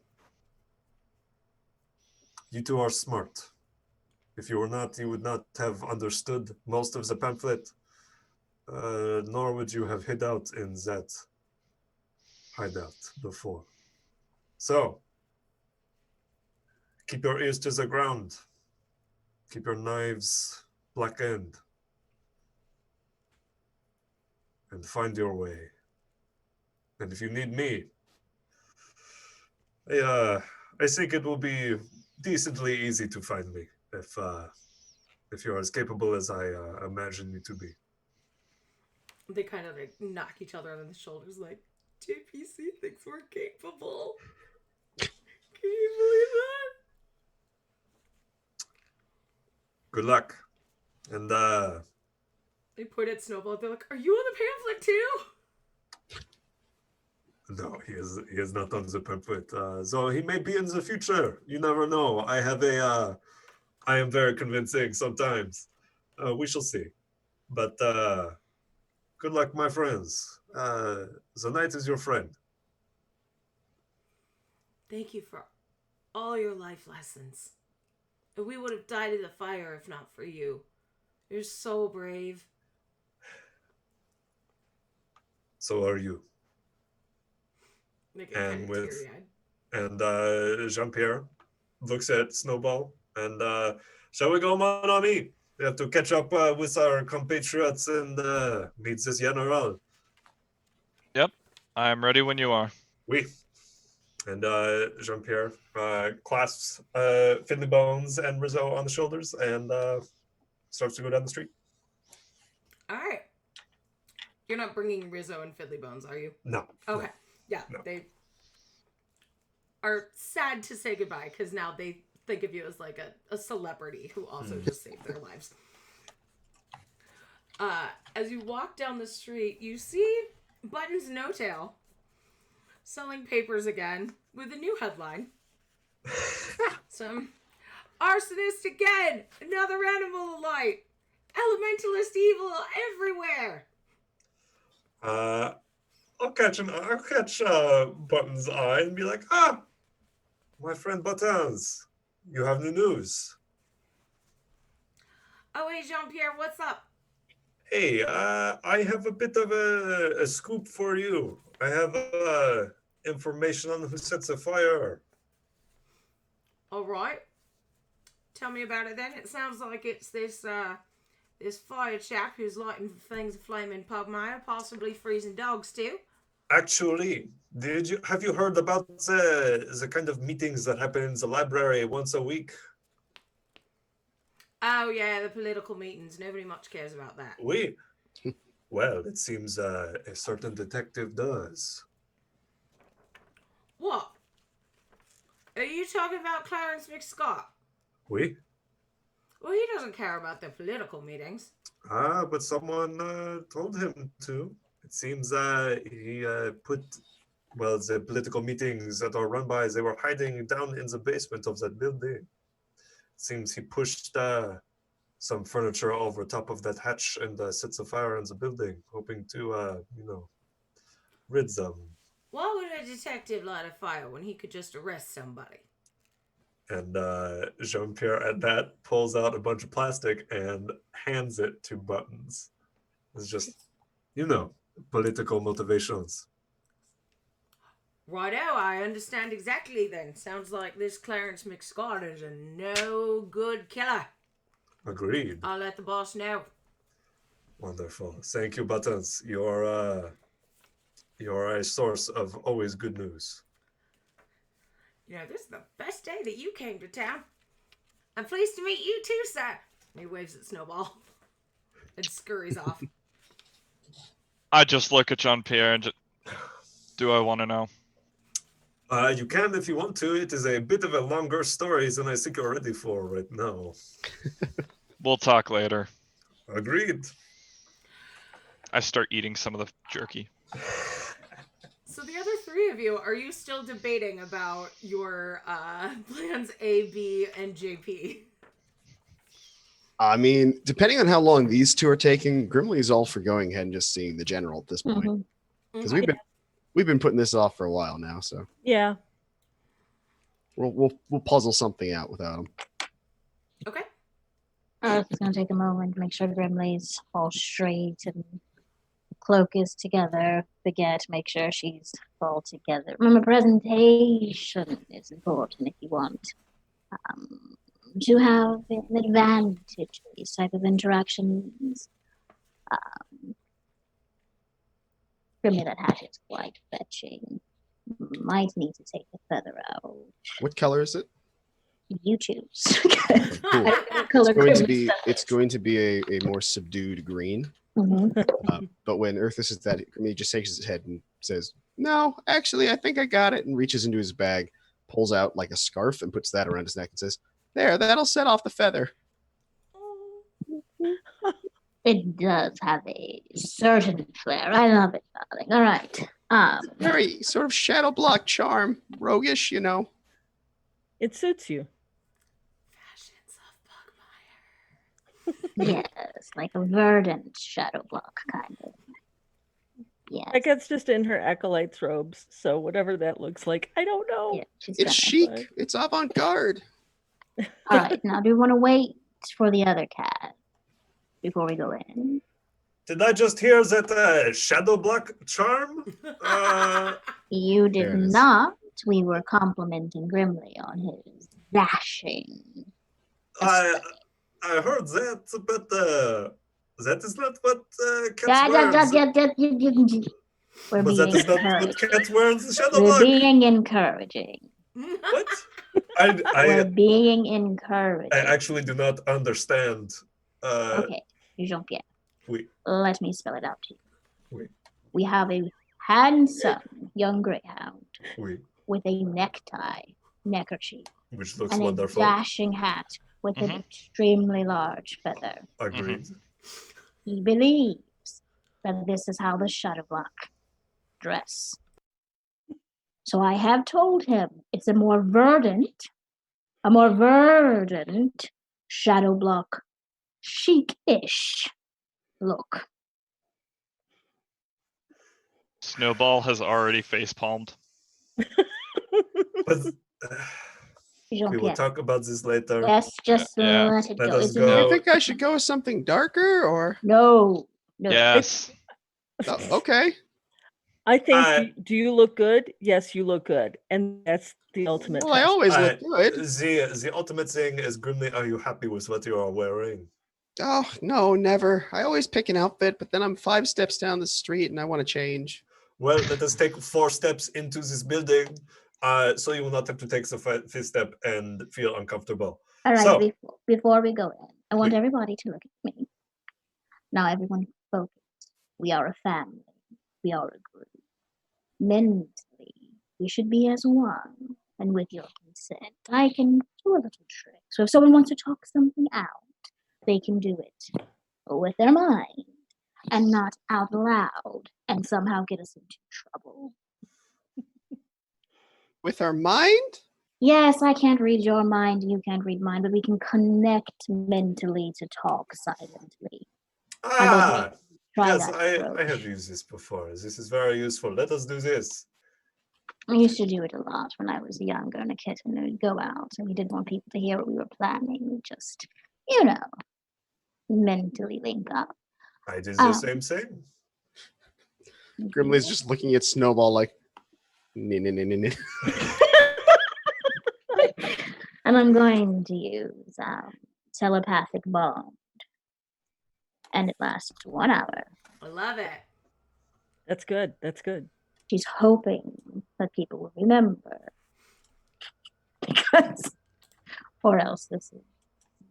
you two are smart. If you were not, you would not have understood most of the pamphlet, nor would you have hid out in that hideout before. So, keep your ears to the ground. Keep your knives blackened. And find your way. And if you need me, I think it will be decently easy to find me if you're as capable as I imagine you to be. They kind of like knock each other on the shoulders, like, JPC thinks we're capable. Can you believe that? Good luck. And They point at Snowball. They're like, "Are you on the pamphlet too?" no, he is not on the pamphlet. So he may be in the future. You never know. I am very convincing sometimes. We shall see. But good luck, my friends. The knight is your friend. Thank you for all your life lessons. We would have died in the fire if not for you. You're so brave. So are you. Make it kind And of with teary-eyed. and Jean-Pierre looks at Snowball and shall we go, mon ami? We have to catch up with our compatriots and meet this general. I'm ready when you are. Oui. And Jean-Pierre clasps Fiddly Bones and Rizzo on the shoulders and starts to go down the street. All right. You're not bringing Rizzo and Fiddly Bones, are you? No. Okay. Yeah, No. they are sad to say goodbye because now they think of you as like a celebrity who also just saved their lives. As you walk down the street, you see Buttons No Tail selling papers again with a new headline. Some arsonist again, another animal alight, elementalist evil everywhere. I'll catch Buttons' eye and be like, my friend Buttons, you have new news. Oh, hey, Jean-Pierre, what's up? Hey, I have a bit of a scoop for you. I have information on who sets a fire. All right. Tell me about it then. It sounds like it's this fire chap who's lighting things aflame in Pugmire, possibly freezing dogs too. Actually, have you heard about the kind of meetings that happen in the library once a week? Oh yeah, the political meetings. Nobody much cares about that. Oui. Well, it seems a certain detective does. What? Are you talking about Clarence McScott? Oui. Well, he doesn't care about the political meetings. But someone told him to. It seems he put, well, the political meetings that are run by, they were hiding down in the basement of that building. It seems he pushed some furniture over top of that hatch and sets a fire in the building, hoping to, rid them. Why would a detective light a fire when he could just arrest somebody? And Jean-Pierre at that pulls out a bunch of plastic and hands it to Buttons. It's just, political motivations. Righto, I understand exactly then. Sounds like this Clarence McScott is a no good killer. Agreed. I'll let the boss know. Wonderful. Thank you, Buttons. You're a source of always good news. This is the best day that you came to town. I'm pleased to meet you too, sir. And he waves at Snowball and scurries off. I just look at Jean-Pierre and do I want to know? You can if you want to. It is a bit of a longer story than I think you're ready for right now. We'll talk later. Agreed. I start eating some of the jerky. So the other three of you, are you still debating about your plans A, B, and JP? I mean, depending on how long these two are taking, Grimley is all for going ahead and just seeing the general at this point. Because we've been putting this off for a while now, so Yeah. we'll puzzle something out without him. Okay. It's going to take a moment to make sure Grimley's all straight and cloak is together. Baguette, make sure she's all together. Remember, presentation is important if you want to have an advantage in these type of interactions. Grimley, that hat is quite fetching. Might need to take the feather out. What color is it? You choose. Cool. Color It's going to be a more subdued green. But when Earthus is that, he just shakes his head and says, "No, actually, I think I got it," and reaches into his bag, pulls out like a scarf and puts that around his neck and says, "There, that'll set off the feather." It does have a certain flair. I love it, darling. All right. Very sort of shadow block charm, roguish, It suits you. Fashions of Pugmire. Yes, like a verdant shadow block kind of. Yes. Becca's just in her acolyte's robes, so whatever that looks like, I don't know. Yeah, she's It's got chic. It's avant-garde. All right, now do you want to wait for the other cat before we go in? Did I just hear that shadow block charm? You did There it is. not. We were complimenting Grimly on his dashing. I heard that, but that is not what cats Yeah, wear. We're But that being is not what encouraging. cats wear in the shadow We're block. being encouraging. What? We're being encouraging. I actually do not understand. Okay, Jean-Pierre. Oui. Let me spell it out to you. Oui. We have a handsome young greyhound Oui. with a neckerchief, Which looks and wonderful. a dashing hat with an extremely large feather. Agreed. He believes that this is how the Shadowblock dress. So I have told him it's a more verdant Shadowblock chic-ish look. Snowball has already facepalmed. But we will Jean-Pierre. talk about this later. Yes, just Yeah. let it Let go. us It's go. Do you No. think I should go with something darker or? No. Yes. Oh, okay. I think. I- Do you look good? Yes, you look good, and that's the ultimate Well, I test. always look good. The ultimate thing is, Grimly, are you happy with what you are wearing? Oh, no, never. I always pick an outfit, but then I'm 5 steps down the street and I want to change. Well, let us take 4 steps into this building, so you will not have to take the 5th step and feel uncomfortable. All right, So- before we go in, I want Wait. everybody to look at me. Now, everyone focus. We are a family. We are a group. Mentally, we should be as one. And with your consent, I can do a little trick. So if someone wants to talk something out, they can do it with their mind and not out loud and somehow get us into trouble. With our mind? Yes, I can't read your mind, you can't read mine, but we can connect mentally to talk silently. Ah, Try yes, that I approach. have used this before. This is very useful. Let us do this. I used to do it a lot when I was younger and a kitten. We'd go out and we didn't want people to hear what we were planning. We just, mentally link up. I did the same thing. Grimly's just looking at Snowball like, "Nee." And I'm going to use telepathic bond. And it lasts 1 hour. I love it. That's good. That's good. She's hoping that people will remember. Or else this is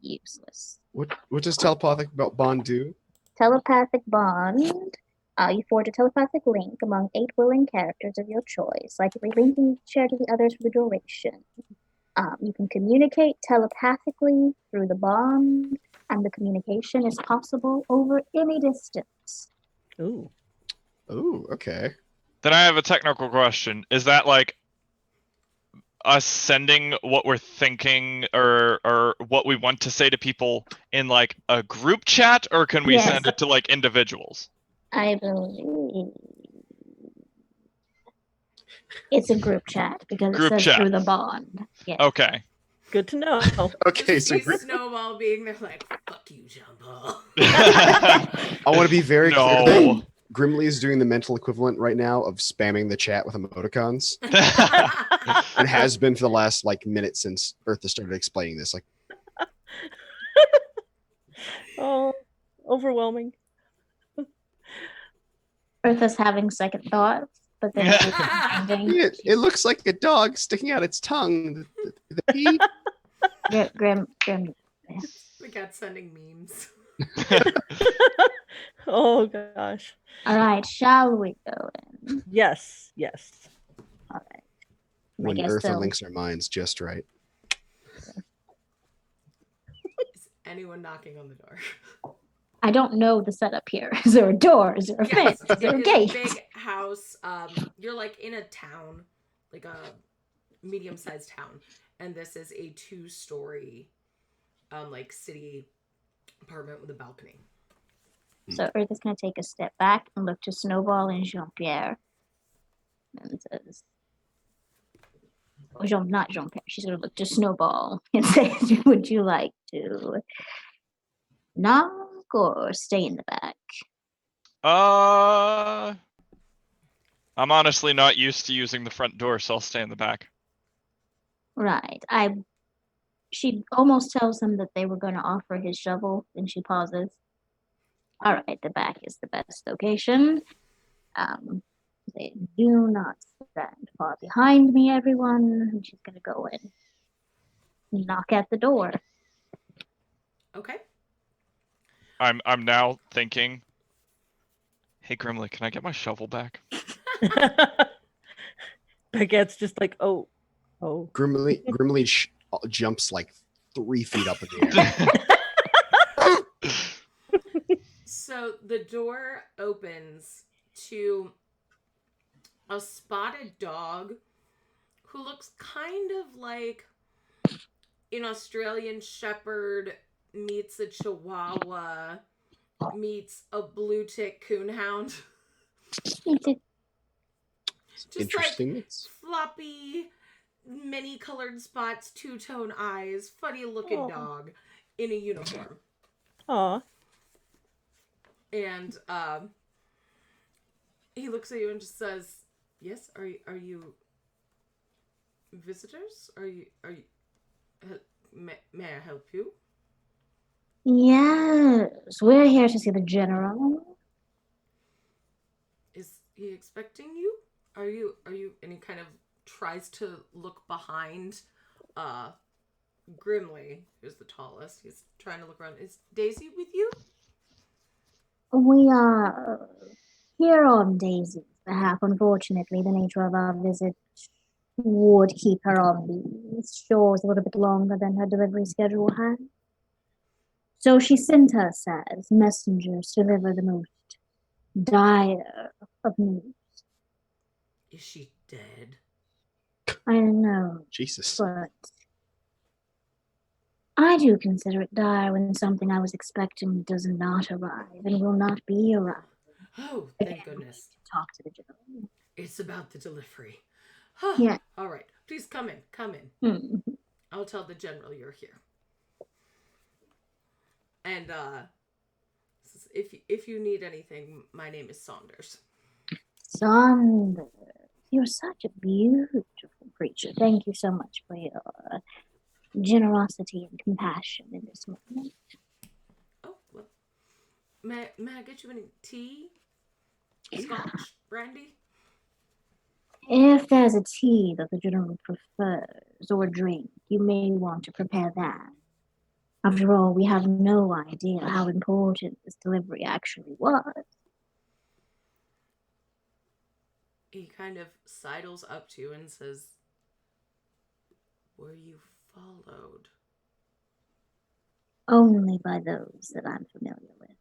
useless. What does telepathic bond do? Telepathic bond. You forge a telepathic link among 8 willing characters of your choice, likely linking each share to the others for the duration. You can communicate telepathically through the bond, and the communication is possible over any distance. Ooh. Oh, okay. Then I have a technical question. Is that like us sending what we're thinking or what we want to say to people in like a group chat, or can we Yes. send it to like individuals? I believe it's a group chat because Group it says chat. through the bond. Yeah. Okay. Good to know. Okay, Just so see Snowball being there like, fuck you, Jean-Paul. I want to be very clear No. that Grimly is doing the mental equivalent right now of spamming the chat with emoticons and has been for the last like minute since Eartha started explaining this. Like, Oh, overwhelming. Eartha's having second thoughts, but then it looks like a dog sticking out its tongue. The pee. Grim. The cat's sending memes. Oh gosh. All right, shall we go in? Yes. Yes. All right. When guess Eartha so. links our minds just right. Is anyone knocking on the door? I don't know the setup here. Is there a door? Is there a Yes, fence? Is there a it gate? is a big house. You're like in a town, like a medium-sized town, and this is a 2-story, like city apartment with a balcony. So Eartha's going to take a step back and look to Snowball and Jean-Pierre and says, Not Jean-Pierre. She's going to look to Snowball and say, would you like to knock or stay in the back? I'm honestly not used to using the front door, so I'll stay in the back. Right. She almost tells him that they were going to offer his shovel, and she pauses. All right, the back is the best location. They do not stand far behind me, everyone. And she's going to go in. Knock at the door. Okay. I'm now thinking, hey Grimly, can I get my shovel back? Baguette's just like, oh. Grimly jumps like 3 feet up in the air. So the door opens to a spotted dog who looks kind of like an Australian Shepherd meets a Chihuahua meets a blue tick coonhound. Just Interesting. like floppy, many colored spots, two-tone eyes, funny-looking dog in a uniform. Aw. And he looks at you and just says, "Yes, are you visitors? Are you may I help you?" Yes, we're here to see the general. Is he expecting you? Are you and he kind of tries to look behind Grimly, who's the tallest. He's trying to look around. Is Daisy with you? We are here on Daisy's behalf. Unfortunately, the nature of our visit would keep her on these shores a little bit longer than her delivery schedule had. So she sent us as messengers to deliver the most dire of news. Is she dead? I know, Jesus. but I do consider it dire when something I was expecting does not arrive and will not be arrived. Oh, thank goodness. Talk to the general. It's about the delivery. Yeah. All right. Please come in. Come in. Hmm. I'll tell the general you're here. And if you need anything, my name is Saunders. Saunders, you're such a beautiful creature. Thank you so much for your generosity and compassion in this moment. Oh, well. May I get you any tea? Scotch? Brandy? If there's a tea that the general prefers or a drink, you may want to prepare that. After all, we have no idea how important this delivery actually was. He kind of sidles up to you and says, "Were you followed?" Only by those that I'm familiar with.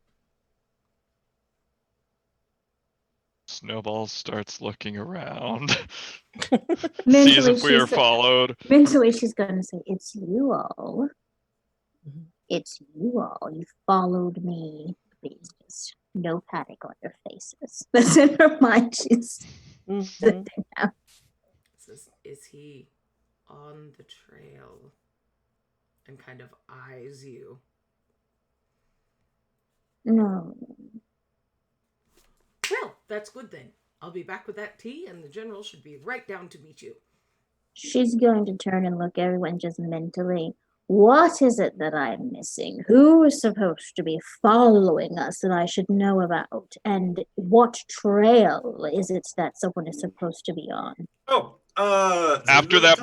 Snowball starts looking around. Mentally, Sees if we are she's- followed. Mentally, she's going to say, it's you all. It's you all. You followed me. Please, just no panic on your faces. That's in her mind. She's sitting down. Says, "Is he on the trail?" And kind of eyes you. No. Well, that's good then. I'll be back with that tea, and the general should be right down to meet you. She's going to turn and look everyone just mentally. What is it that I'm missing? Who is supposed to be following us that I should know about? And what trail is it that someone is supposed to be on? Oh, After that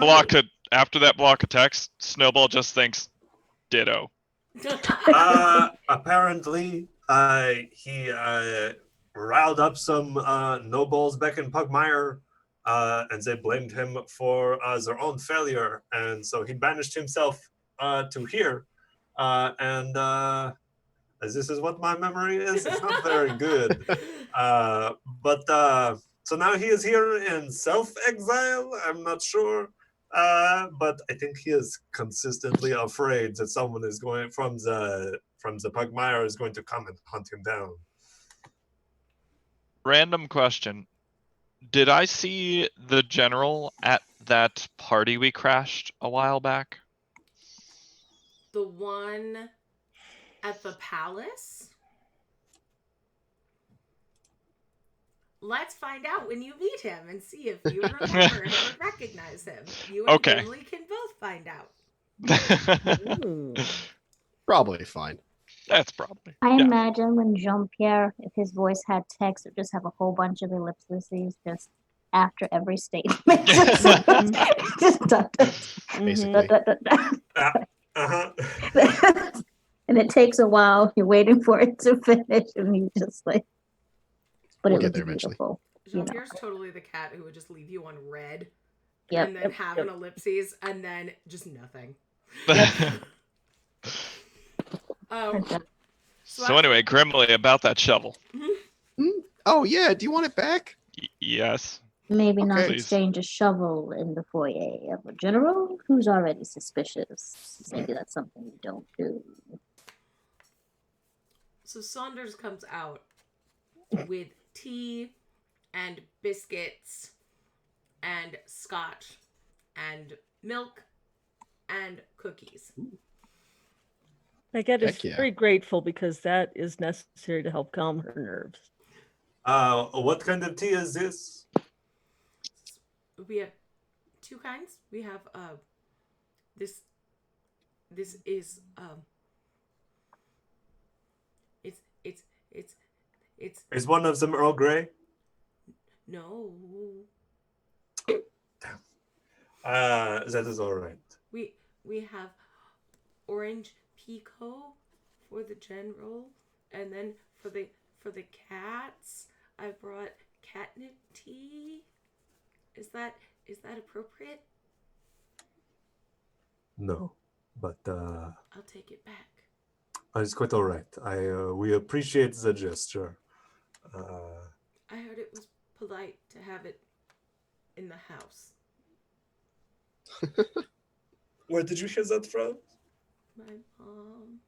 block of text, Snowball just thinks, ditto. Apparently, he riled up some nobles back in Pugmire, and they blamed him for their own failure, and so he banished himself to here. And as this is what my memory is, it's not very good. But so now he is here in self-exile. I'm not sure. But I think he is consistently afraid that someone is going from the Pugmire is going to come and hunt him down. Random question. Did I see the general at that party we crashed a while back? The one at the palace? Let's find out when you meet him and see if you remember him or recognize him. You and Okay. Gimli can both find out. Ooh. Probably fine. That's probably. I Yeah. imagine when Jean-Pierre, if his voice had text, it would just have a whole bunch of ellipses just after every statement. Just dot, dot, Basically. dot, dot, dot, Uh-huh. dot. And it takes a while. You're waiting for it to finish, and you just like. But We'll it get looks there eventually. beautiful. You know. Jean-Pierre's totally the cat who would just leave you on red Yep. and then have an ellipses and then just nothing. So anyway, Grimly, about that shovel. Oh yeah, do you want it back? Yes. Maybe not Okay. exchange a shovel in the foyer of a general who's already suspicious. Maybe that's something you don't do. So Saunders comes out with tea and biscuits and scotch and milk and cookies. Baguette is Heck yeah. very grateful because that is necessary to help calm her nerves. What kind of tea is this? We have two kinds. We have this is it's Is one of them Earl Grey? no. That is all right. We have orange pekoe for the general, and then for the cats, I brought catnip tea. Is that appropriate? No, but I'll take it back. it's quite all right. We appreciate the gesture. I heard it was polite to have it in the house. Where did you hear that from? My mom.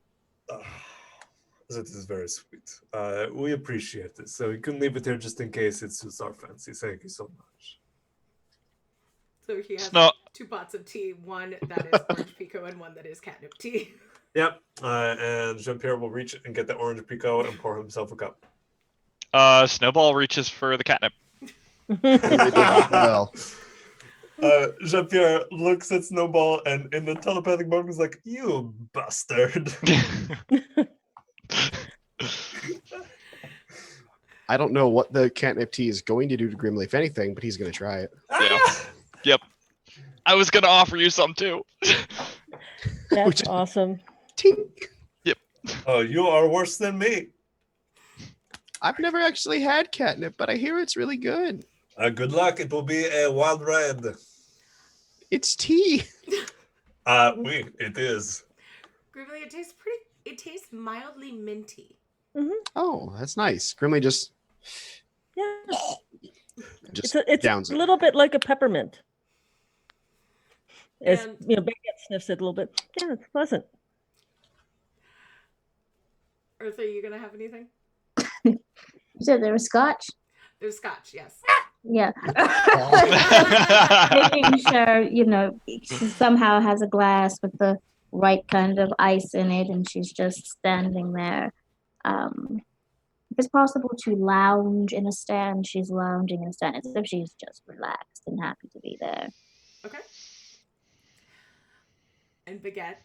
That is very sweet. We appreciate it. So you can leave it here just in case it suits our fancy. Thank you so much. So he has No. 2 pots of tea, one that is orange pekoe and one that is catnip tea. Yep. And Jean-Pierre will reach and get the orange pekoe and pour himself a cup. Snowball reaches for the catnip. Well, Jean-Pierre looks at Snowball and in the telepathic moment is like, "You bastard." I don't know what the catnip tea is going to do to Grimly, if anything, but he's going to try it. Yeah. Yep. I was gonna offer you some too. That's awesome. Tink. Oh, you are worse than me. I've never actually had catnip, but I hear it's really good. Good luck. It will be a wild ride. It's tea. It is. Grimly, it tastes mildly minty. Oh, that's nice. Grimly just Yeah. It's downs a it. little bit like a peppermint. As And- Baguette sniffs it a little bit. Yeah, it's pleasant. Eartha, are you gonna have anything? You said there was scotch? There's scotch, yes. Yeah. Making sure, she somehow has a glass with the right kind of ice in it, and she's just standing there. If it's possible to lounge in a stand, she's lounging in a stand as if she's just relaxed and happy to be there. Okay. And Baguette.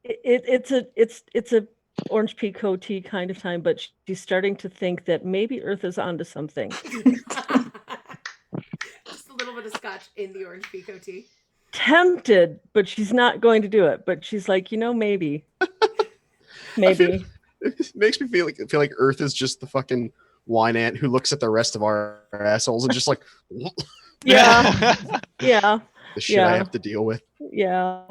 It's a orange pekoe tea kind of time, but she's starting to think that maybe Eartha's onto something. Just a little bit of scotch in the orange pekoe tea. Tempted, but she's not going to do it. But she's like, maybe. Maybe. It makes me feel like Earth is just the fucking wine ant who looks at the rest of our assholes and just like Yeah. Yeah. the shit I Yeah. have to deal with. Yeah.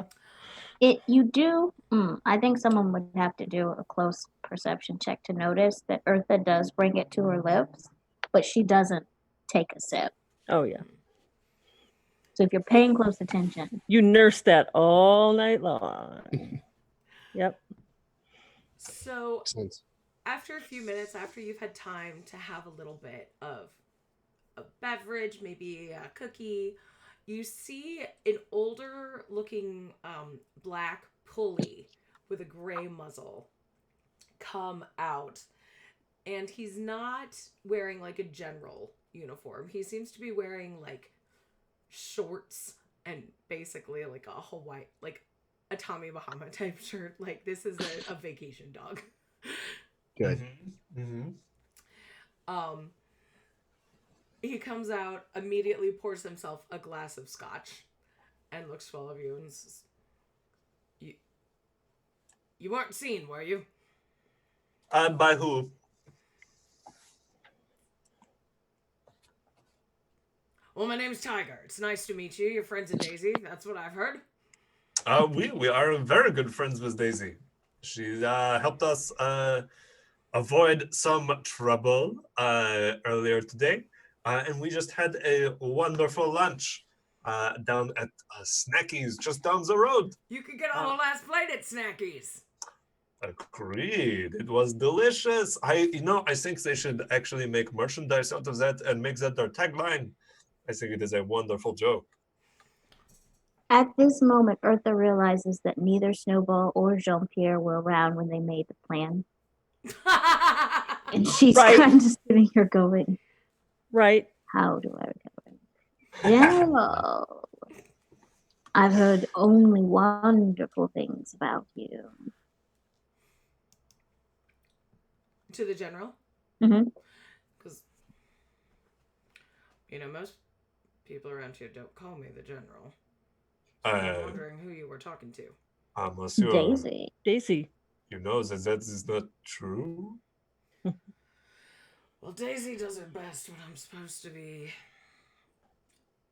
I think someone would have to do a close perception check to notice that Eartha does bring it to her lips, but she doesn't take a sip. Oh, yeah. So if you're paying close attention, You nurse that all night long. Yep. So Makes sense. after a few minutes, after you've had time to have a little bit of a beverage, maybe a cookie. You see an older looking black pulley with a gray muzzle come out. And he's not wearing like a general uniform. He seems to be wearing like shorts and basically like a Hawaii, like a Tommy Bahama type shirt. Like this is a vacation dog. Good. He comes out, immediately pours himself a glass of scotch, and looks to all of you and says, You weren't seen, were you? By who? Well, my name's Tiger. It's nice to meet you. You're friends of Daisy. That's what I've heard. We are very good friends with Daisy. She helped us avoid some trouble earlier today. And we just had a wonderful lunch down at Snackies just down the road. You could get a whole last plate at Snackies. Agreed. It was delicious. I think they should actually make merchandise out of that and make that their tagline. I think it is a wonderful joke. At this moment, Eartha realizes that neither Snowball or Jean-Pierre were around when they made the plan. And she's Right. kind of sitting here going, Right. how do I recover? General, I've heard only wonderful things about you. To the general? Mm-hmm. Because, most people around here don't call me the general. So I'm wondering who you were talking to. Monsieur, Daisy. you know that is not true? Well, Daisy does her best when I'm supposed to be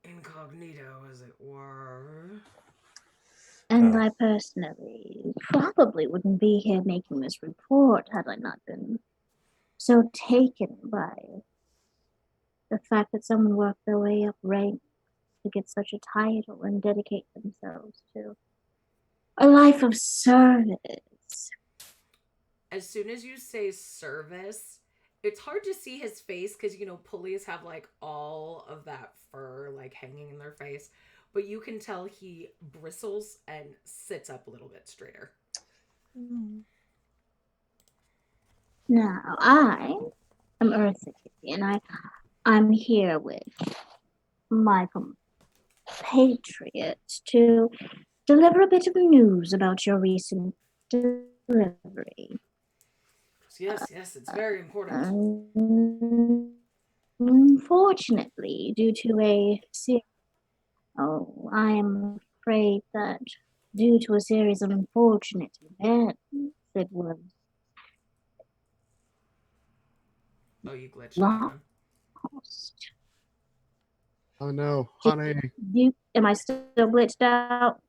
incognito, as it were. And I personally probably wouldn't be here making this report had I not been so taken by the fact that someone worked their way up ranks to get such a title and dedicate themselves to a life of service. As soon as you say service, it's hard to see his face because, pulleys have, like, all of that fur, like, hanging in their face. But you can tell he bristles and sits up a little bit straighter. Now, I am Eartha Kitty, and I'm here with my compatriots to deliver a bit of news about your recent delivery. Yes, it's very important. Unfortunately, due to I am afraid that due to a series of unfortunate events, it was You glitched out. lost. Oh no, honey. Am I still glitched out?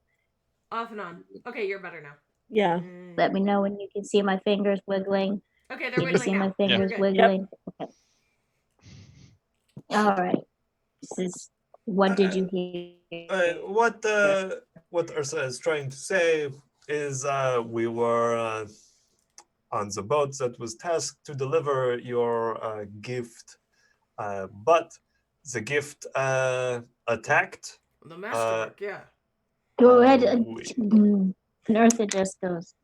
Off and on. Okay, you're better now. Yeah. Let me know when you can see my fingers wiggling. Okay, they're Can you wiggling see now. my fingers We're good. wiggling? Okay. All right. What did you hear? What Ursa is trying to say is we were on the boat that was tasked to deliver your gift, but the gift attacked. The masterwork, yeah. Go ahead. And Eartha just goes,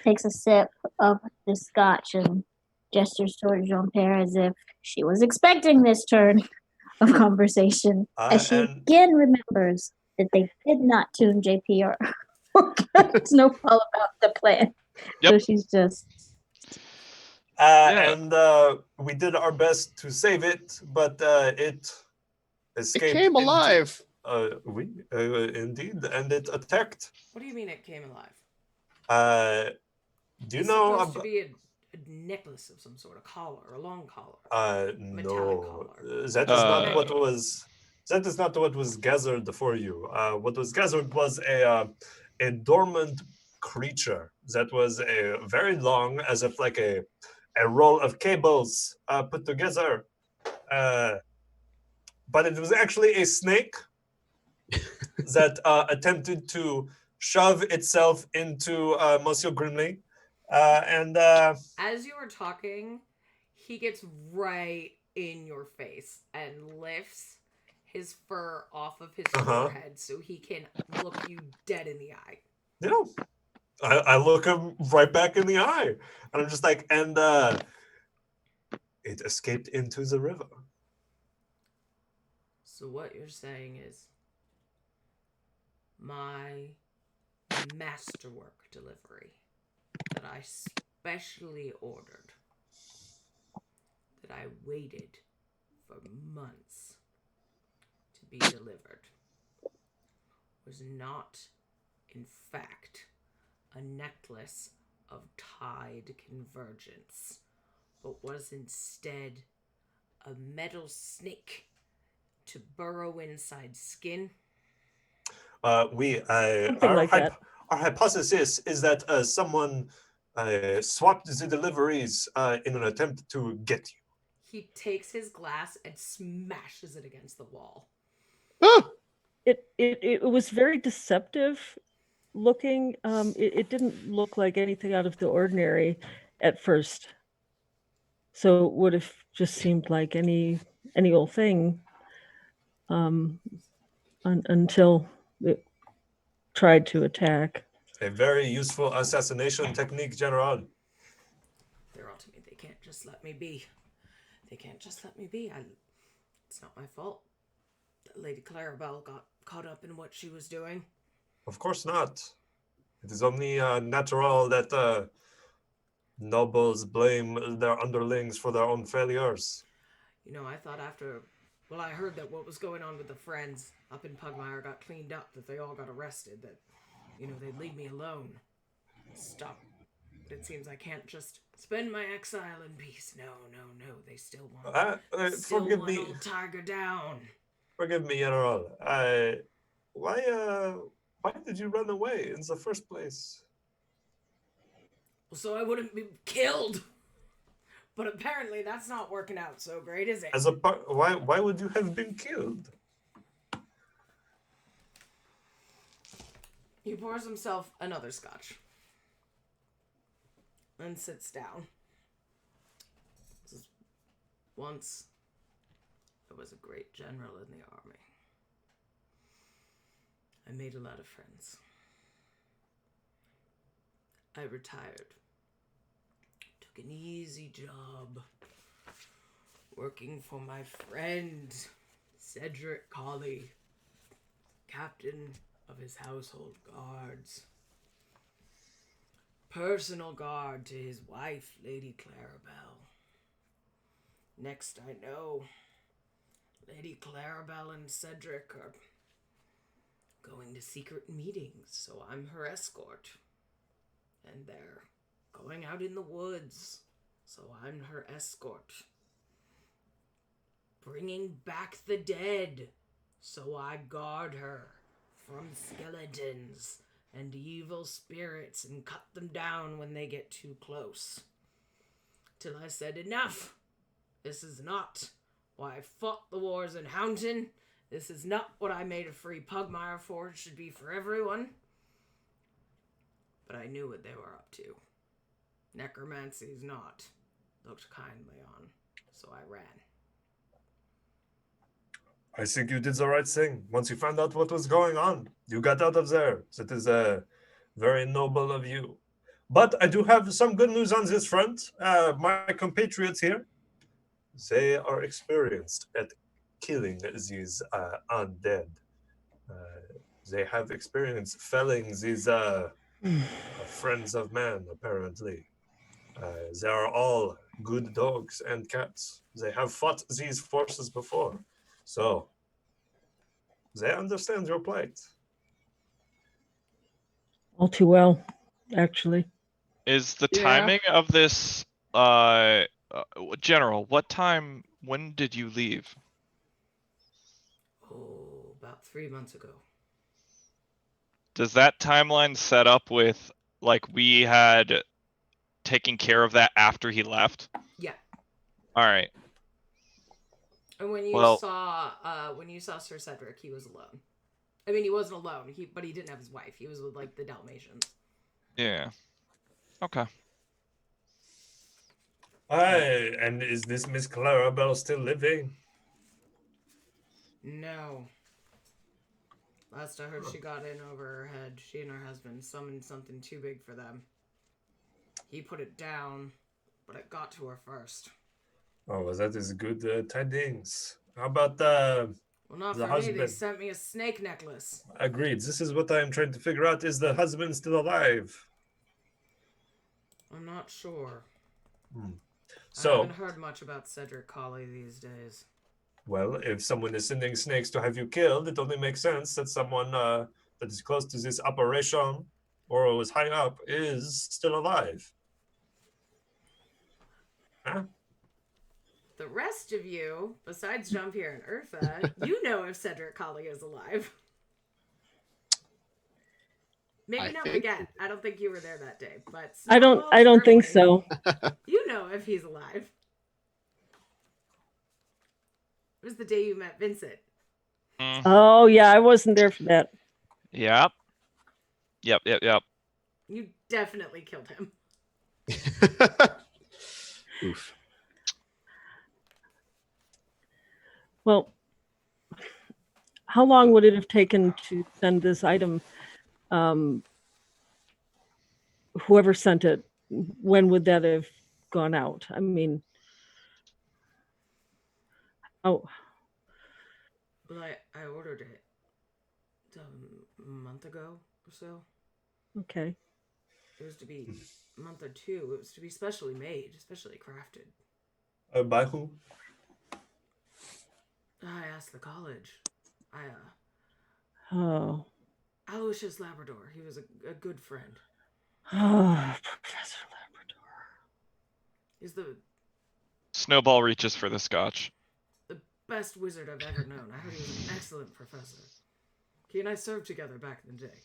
takes a sip of the scotch and gestures toward Jean-Pierre as if she was expecting this turn of conversation. As she again remembers that they did not tune JP or Snowball about the plan. Yep. So she's just... And we did our best to save it, but it escaped. It came alive. Indeed, and it attacked. What do you mean it came alive? Do you It's know supposed to be a necklace of some sort, a collar, a long collar. No, collar. that is not what was. That is not what was gathered for you. What was gathered was a dormant creature that was a very long, as if like a roll of cables put together. But it was actually a snake that attempted to shove itself into Monsieur Grimley. As you were talking, he gets right in your face and lifts his fur off of his Uh-huh. forehead so he can look you dead in the eye. Yeah. I look him right back in the eye. And I'm just like, and it escaped into the river. So what you're saying is my masterwork delivery that I specially ordered, that I waited for months to be delivered, was not, in fact, a necklace of tide convergence, but was instead a metal snake to burrow inside skin. Something Our, like that. our hypothesis is that someone swapped the deliveries in an attempt to get you. He takes his glass and smashes it against the wall. Ah! It was very deceptive looking. It didn't look like anything out of the ordinary at first. So it would have just seemed like any old thing until it tried to attack. A very useful assassination technique, General. They're all to me. They can't just let me be. They can't just let me be. It's not my fault that Lady Clarabelle got caught up in what she was doing. Of course not. It is only natural that nobles blame their underlings for their own failures. You know, I thought I heard that what was going on with the friends up in Pugmire got cleaned up, that they all got arrested, that, they'd leave me alone. Stop. But it seems I can't just spend my exile in peace. No. They still Forgive me. old Tiger down. Forgive me, General. Why did you run away in the first place? So I wouldn't be killed. But apparently that's not working out so great, is it? Why would you have been killed? He pours himself another scotch and sits down. Once I was a great general in the army. I made a lot of friends. I retired. Took an easy job working for my friend Cedric Colley, captain of his household guards. Personal guard to his wife, Lady Clarabelle. Next I know, Lady Clarabelle and Cedric are going to secret meetings, so I'm her escort. And they're going out in the woods, so I'm her escort. Bringing back the dead, so I guard her from skeletons and evil spirits and cut them down when they get too close. Till I said, enough! This is not why I fought the wars in Hountain. This is not what I made a free Pugmire for. It should be for everyone. But I knew what they were up to. Necromancy's not looked kindly on, so I ran. I think you did the right thing. Once you found out what was going on, you got out of there. That is very noble of you. But I do have some good news on this front. My compatriots here, they are experienced at killing these undead. They have experience felling these friends of man, apparently. They are all good dogs and cats. They have fought these forces before. So, they understand your plight. All too well, actually. Is the Yeah. timing of this, General, when did you leave? Oh, about 3 months ago. Does that timeline set up with, like, we had taken care of that after he left? Yeah. Alright. And when you Well- saw Sir Cedric, he was alone. I mean, he wasn't alone, but he didn't have his wife. He was with, like, the Dalmatians. Yeah. Okay. Aye, and is this Miss Clarabelle still living? No. Last I heard, she got in over her head. She and her husband summoned something too big for them. He put it down, but it got to her first. Oh, well, that is good tidings. How about Well, not the for me. They husband? sent me a snake necklace. Agreed. This is what I am trying to figure out. Is the husband still alive? I'm not sure. I So, haven't heard much about Cedric Colley these days. well, if someone is sending snakes to have you killed, it only makes sense that someone that is close to this operation or was high up is still alive. Huh? The rest of you, besides Jean-Pierre and Urtha, you know if Cedric Colley is alive. Maybe not again. I don't think you were there that day, but I don't think so. You know if he's alive. It was the day you met Vincent. Oh yeah, I wasn't there for that. Yep. You definitely killed him. Oof. Well, how long would it have taken to send this item? Whoever sent it, when would that have gone out? I mean, Well, I ordered it a month ago or so. Okay. It was to be a month or two. It was to be specially made, specially crafted. By who? I asked the college. Oh. Aloysius Labrador. He was a good friend. Oh, Professor Labrador. He's the Snowball reaches for the scotch. best wizard I've ever known. I heard he was an excellent professor. He and I served together back in the day.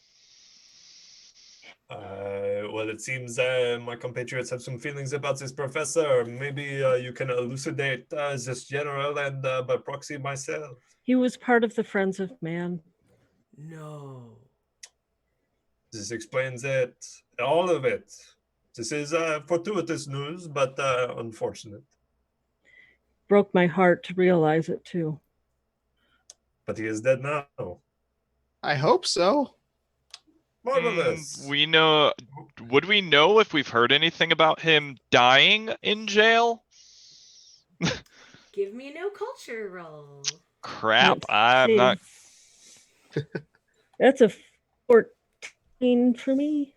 Well, it seems my compatriots have some feelings about this professor. Maybe you can elucidate this general and by proxy myself. He was part of the Friends of Man. No. This explains it, all of it. This is fortuitous news, but unfortunate. Broke my heart to realize it too. But he is dead now. I hope so. Marvelous. Would we know if we've heard anything about him dying in jail? Give me no culture roll. Crap, Let's I'm see. not. That's a 14 for me.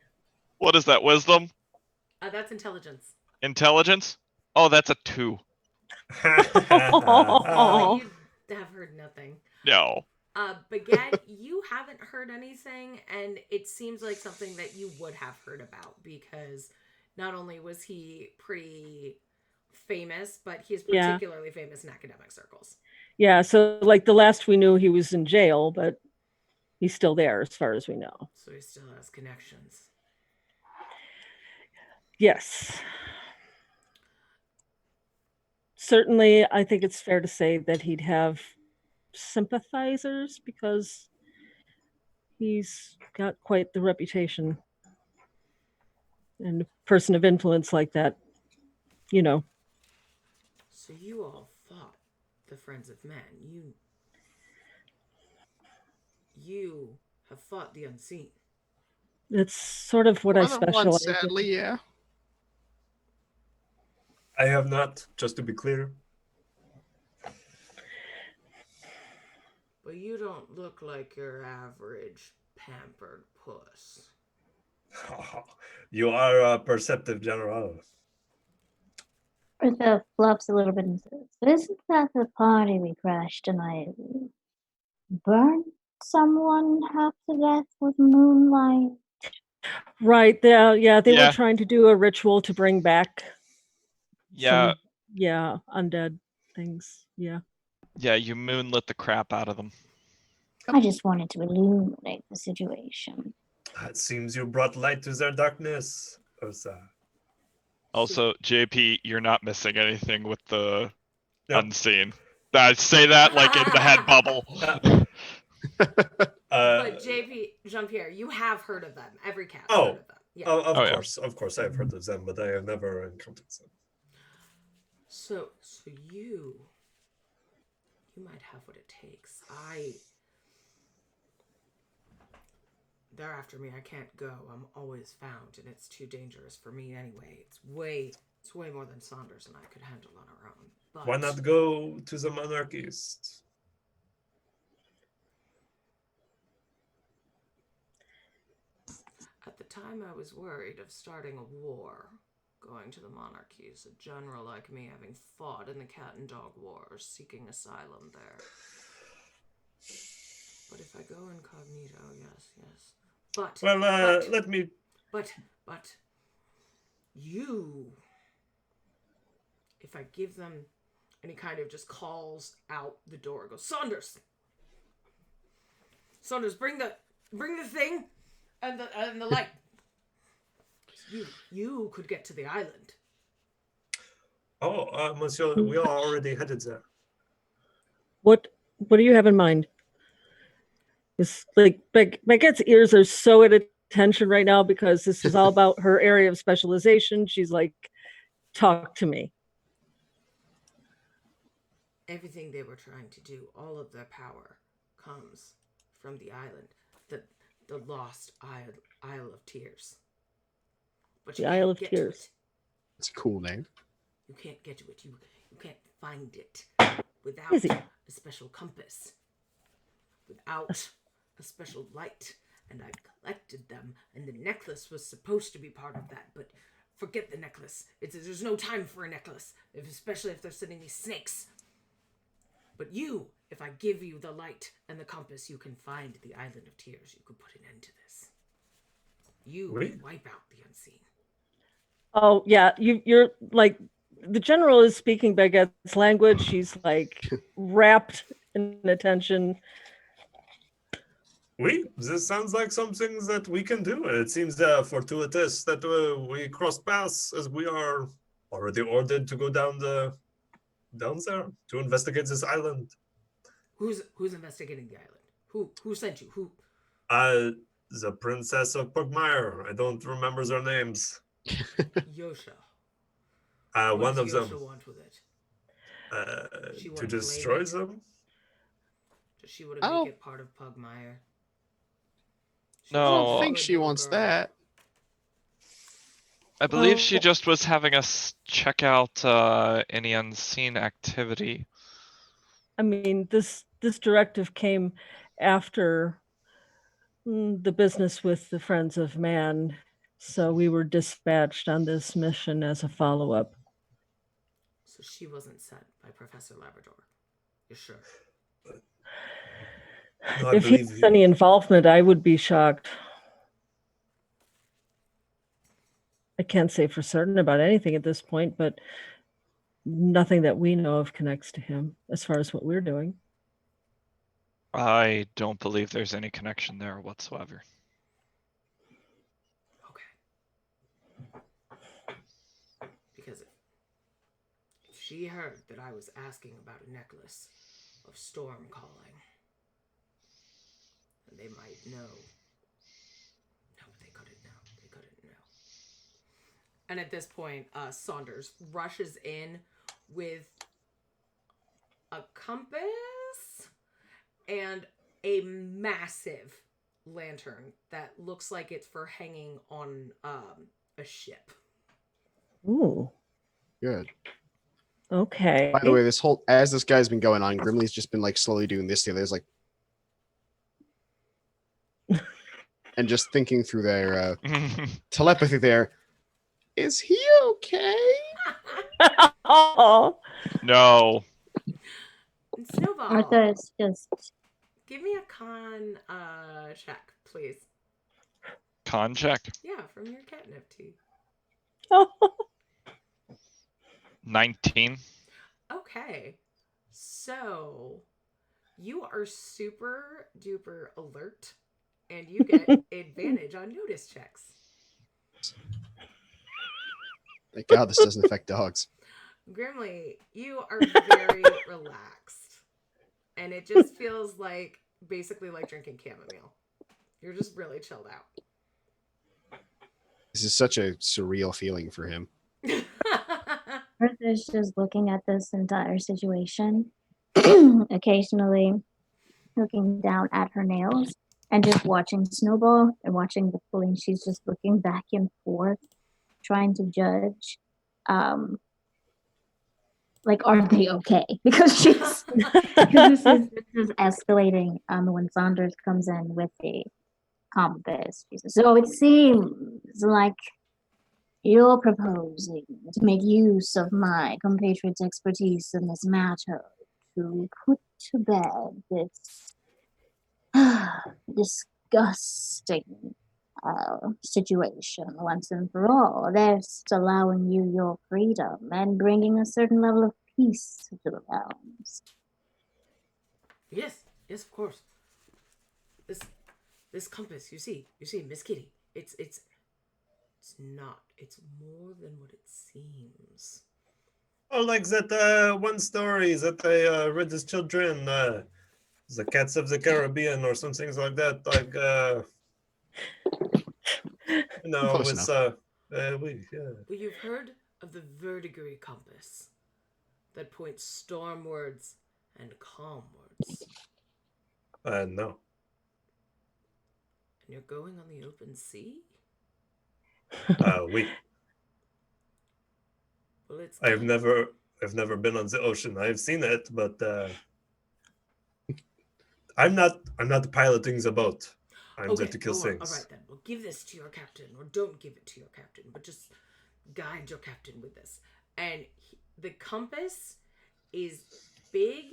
What is that, wisdom? That's intelligence. Intelligence? Oh, that's a 2. Oh. You have heard nothing. No. Baguette, you haven't heard anything, and it seems like something that you would have heard about, because not only was he pretty famous, but he's particularly famous in academic circles. Yeah, so like the last we knew, he was in jail, but he's still there as far as we know. So he still has connections. Yes. Certainly, I think it's fair to say that he'd have sympathizers because he's got quite the reputation. And a person of influence like that, you know. So you all fought the Friends of Man. You have fought the unseen. That's sort of what I specialize in. Sadly, yeah. I have not, just to be clear. But you don't look like your average pampered puss. You are a perceptive general. Bertha fluffs a little bit and says, "Isn't that the party we crashed tonight? Burned someone half to death with moonlight?" Right. They Yeah. were trying to do a ritual to bring back Yeah. undead things. Yeah. Yeah, you moonlit the crap out of them. I just wanted to illuminate the situation. It seems you brought light to their darkness, Ursa. Also, JP, you're not missing anything with the No. unseen. I say that like in the head bubble. But JP, Jean-Pierre, you have heard of them. Every cat Oh. heard of them. Yeah. Of course, I have heard of them, but I have never encountered them. So you might have what it takes. They're after me. I can't go. I'm always found, and it's too dangerous for me anyway. It's way more than Saunders and I could handle on our own. But Why not go to the monarchists? at the time, I was worried of starting a war, going to the monarchies. A general like me having fought in the cat and dog wars, seeking asylum there. But if I go incognito, yes. But let me. But you, if I give them, and he kind of just calls out the door, goes, Saunders, bring the thing and the light. You could get to the island. Oh, Monsieur, we are already headed there. What do you have in mind? It's like Baguette's ears are so at attention right now because this is all about her area of specialization. She's like, talk to me. Everything they were trying to do, all of their power comes from the island, the lost Isle of Tears. But The Isle of Tears. It's a cool name. You can't get to it. You can't find it without Easy. a special compass, without a special light. And I collected them, and the necklace was supposed to be part of that. But forget the necklace. There's no time for a necklace, especially if they're sending these snakes. But if I give you the light and the compass, you can find the Island of Tears. You could put an end to this. You Wait. wipe out the unseen. Oh yeah, you're like, the general is speaking Baguette's language. She's like wrapped in attention. This sounds like something that we can do. It seems fortuitous that we crossed paths, as we are already ordered to go down there to investigate this island. Who's investigating the island? Who sent you? Who? The Princess of Pugmire. I don't remember their names. Yosha. One What of does them. Yosha want with it? She To wanna destroy claim it? them. Does she want to Oh. make it part of Pugmire? I No. don't She's a think good she little wants girl. that. I believe she Oh. just was having us check out any unseen activity. I mean, this directive came after the business with the Friends of Man, so we were dispatched on this mission as a follow-up. So she wasn't sent by Professor Labrador. You're sure? No, I If he believe has you. any involvement, I would be shocked. I can't say for certain about anything at this point, but nothing that we know of connects to him as far as what we're doing. I don't believe there's any connection there whatsoever. Okay. Because if she heard that I was asking about a necklace of storm calling, then they might know. No, they couldn't know. They couldn't know. And at this point, Saunders rushes in with a compass and a massive lantern that looks like it's for hanging on a ship. Ooh, Good. okay. By the way, as this guy's been going on, Grimley's just been like slowly doing this together. There's like, and just thinking through their telepathy there. Is he okay? Oh, No. Snowball, Arthur is just give me a con check, please. Con check. Yeah, from your catnip tea. 19. Okay, so you are super duper alert, and you get advantage on notice checks. Thank God this doesn't affect dogs. Grimly, you are very relaxed, and it just feels like basically like drinking chamomile. You're just really chilled out. This is such a surreal feeling for him. Bertha's just looking at this entire situation, occasionally looking down at her nails and just watching Snowball and watching the pulling. She's just looking back and forth, trying to judge, like, are they okay? Because because this is escalating. When Saunders comes in with the compass, she says, "So it seems like you're proposing to make use of my compatriot's expertise in this matter to put to bed this disgusting situation once and for all. They're just allowing you your freedom and bringing a certain level of peace to the realms." Yes, of course. This compass, you see, Miss Kitty. It's not. It's more than what it seems. Oh, like that one story that I read as children, the Cats of the Caribbean or some things like that. Like, Close it's Well, you've heard of the verdigris compass that points stormwards and calmwards. No. And you're going on the open sea? We. Well, it's I've never been on the ocean. I've seen it, but I'm not piloting the boat. I'm there to kill all things. right then. Well, give this to your captain, or don't give it to your captain, but just guide your captain with this. And the compass is big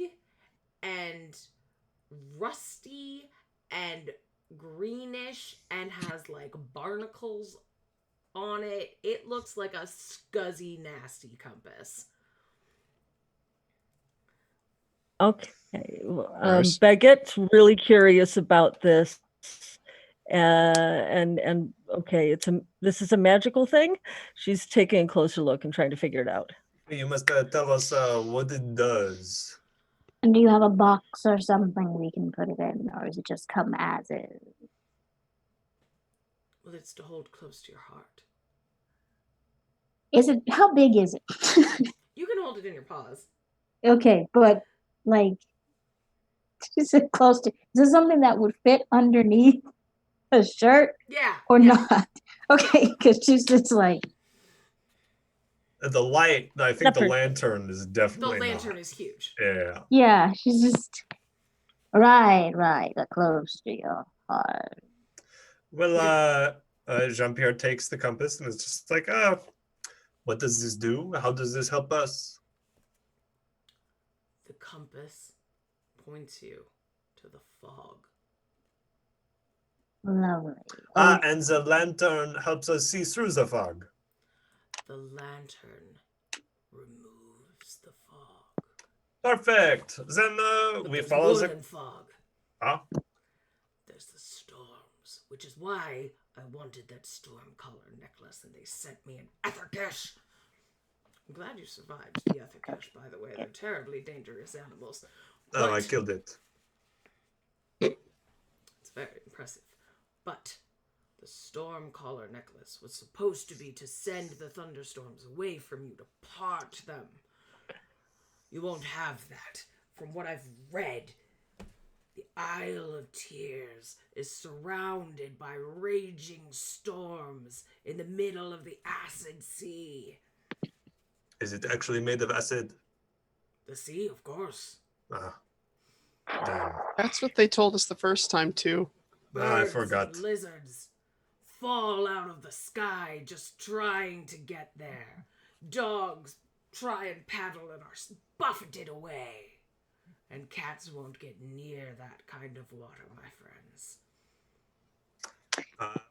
and rusty and greenish and has like barnacles on it. It looks like a scuzzy, nasty compass. Okay. First. Baggette's really curious about this. And okay, this is a magical thing. She's taking a closer look and trying to figure it out. You must tell us what it does. And do you have a box or something we can put it in, or does it just come as is? Well, it's to hold close to your heart. Is it? How big is it? You can hold it in your paws. Okay, but like, is it close to? Is this something that would fit underneath a shirt Yeah. or not? Okay, because she's just like, The light, I think the Leopard. lantern is The definitely lantern not. is huge. Yeah. yeah, she's just right, close to your heart. Well, Jean-Pierre takes the compass and it's just like, what does this do? How does this help us? The compass points you to the fog. Lovely. And the lantern helps us see through the fog. The lantern removes the fog. Perfect. Then But we there's follow more the. than fog. Huh? There's the storms, which is why I wanted that storm collar necklace, and they sent me an etherkish. I'm glad you survived the etherkish, by the way. They're terribly dangerous animals. Oh, I But killed it. it's very impressive. But the storm collar necklace was supposed to be to send the thunderstorms away from you, to part them. You won't have that. From what I've read, the Isle of Tears is surrounded by raging storms in the middle of the acid sea. Is it actually made of acid? The sea, of course. Damn. That's what they told us the first time too. I Birds forgot. and lizards fall out of the sky just trying to get there. Dogs try and paddle and are buffeted away. And cats won't get near that kind of water, my friends.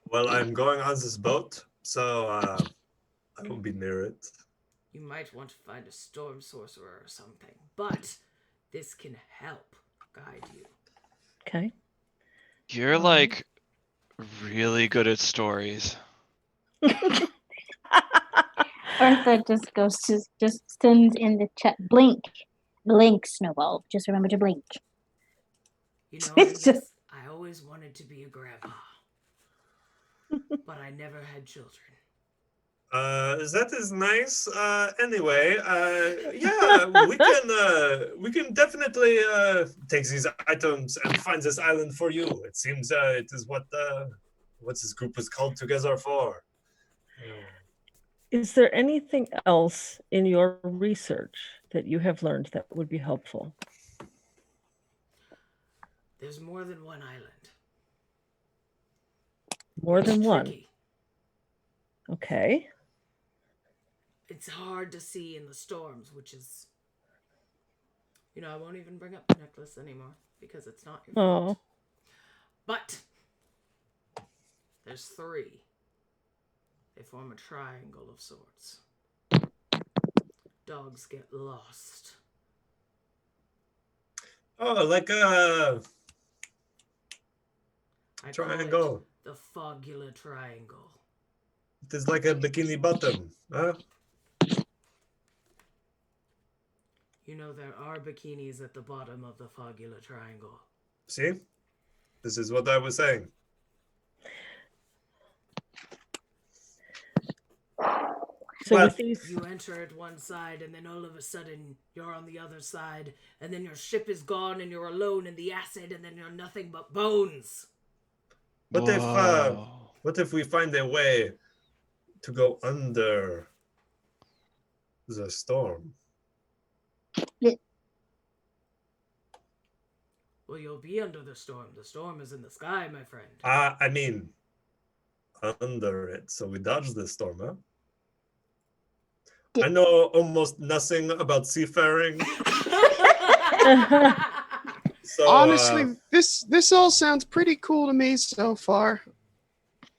Well, I'm going on this boat, so I won't be near it. You might want to find a storm sorcerer or something, but this can help guide you. Okay. You're like really good at stories. Bertha just sends in the chat. Blink, Snowball. Just remember to blink. You know, It's just- I always wanted to be a grandpa, but I never had children. That is nice. Anyway, yeah, we can definitely take these items and find this island for you. It seems it is what this group was called together for. Is there anything else in your research that you have learned that would be helpful? There's more than one island. More than It's one. tricky. Okay. It's hard to see in the storms, which is... I won't even bring up the necklace anymore because it's not your fault. Oh. But there's 3. They form a triangle of sorts. Dogs get lost. Oh, like a I call triangle. it the Fogula Triangle. It is like a bikini bottom, huh? There are bikinis at the bottom of the Fogula Triangle. See? This is what I was saying. So Well, with these, You enter at one side, and then all of a sudden, you're on the other side, and then your ship is gone, and you're alone in the acid, and then you're nothing but bones. What if we find a way to go under the storm? Well, you'll be under the storm. The storm is in the sky, my friend. I mean, under it, so we dodge the storm, huh? I know almost nothing about seafaring. So Honestly, this all sounds pretty cool to me so far.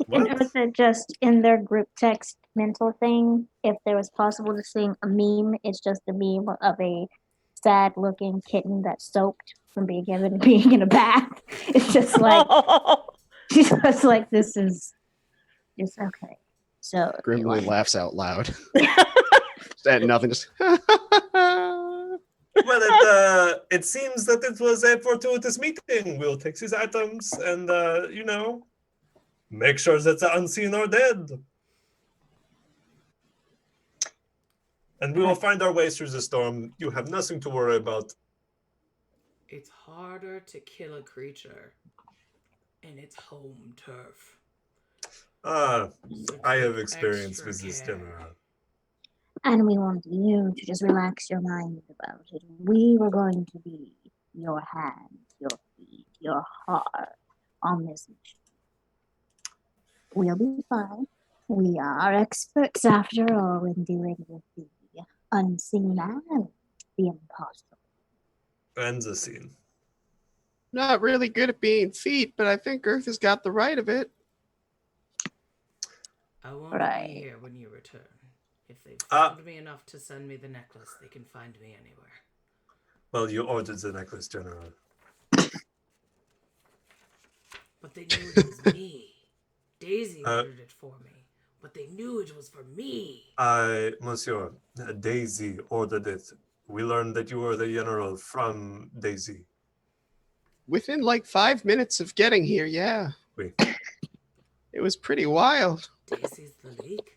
what? And Eartha just in their group text mental thing, if there was possible to sing a meme, it's just a meme of a sad looking kitten that's soaked from being in a bath. It's just like she's just like, this is just okay. So Grimly laughs out loud. Just at nothing, just Well, it seems that it was a fortuitous meeting. We'll take these items and, make sure that the unseen are dead. And we will find our way through the storm. You have nothing to worry about. It's harder to kill a creature in its home turf. I have take experience extra with this care. general. and we want you to just relax your mind about it. We were going to be your hands, your feet, your heart on this mission. We'll be fine. We are experts, after all, in dealing with the unseen and the impossible. And the scene. not really good at being feet, but I think Earth has got the right of it. I won't Right. be here when you return. If they've found me enough to send me the necklace, they can find me anywhere. Well, you ordered the necklace, General. But they knew it was me. Daisy ordered it for me. But they knew it was for me. Monsieur, Daisy ordered it. We learned that you were the general from Daisy. Within like 5 minutes of getting here, yeah. Oui. It was pretty wild. Daisy's the leak?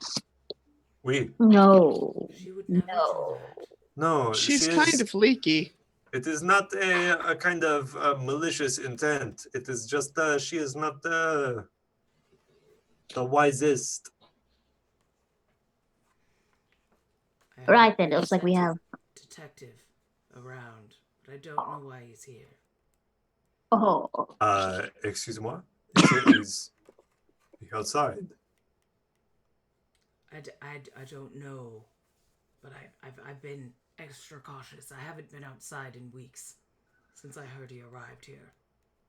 Oui. No. She would never No. do that. No, She's she kind is, of leaky. It is not a kind of malicious intent. It is just she is not the wisest. I have Right a then, it looks like we have. detective around, but I don't know why he's here. Oh. Excuse-moi? He's outside. I don't know, but I've been extra cautious. I haven't been outside in weeks since I heard he arrived here.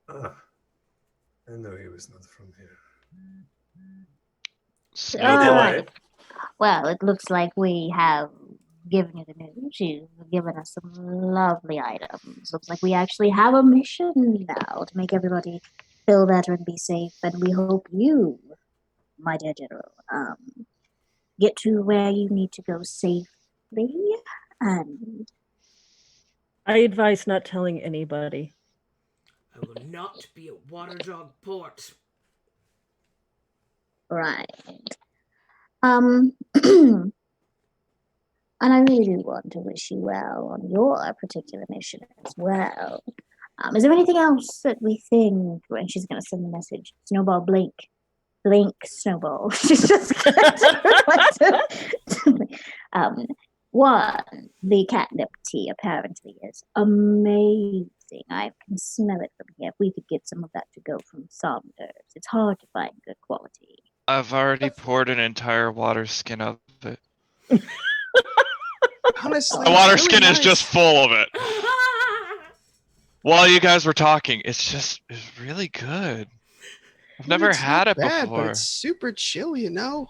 I know he was not from here. All Anyway. right. Well, it looks like we have given you the news. You've given us some lovely items. Looks like we actually have a mission now to make everybody feel better and be safe. And we hope you, my dear General, get to where you need to go safely. And I advise not telling anybody. I will not be at Waterjog Port. right. And I really do want to wish you well on your particular mission as well. Is there anything else that we think? And she's going to send the message. Snowball, blink. Blink, Snowball. She's just going to... One, the catnip tea apparently is amazing. I can smell it from here. If we could get some of that to go from Saunders. It's hard to find good quality. I've already poured an entire water skin of it. Honestly, The water it's really skin is nice. just full of it. While you guys were talking, it's really good. I've never It's had not it bad, before. but it's super chill, you know.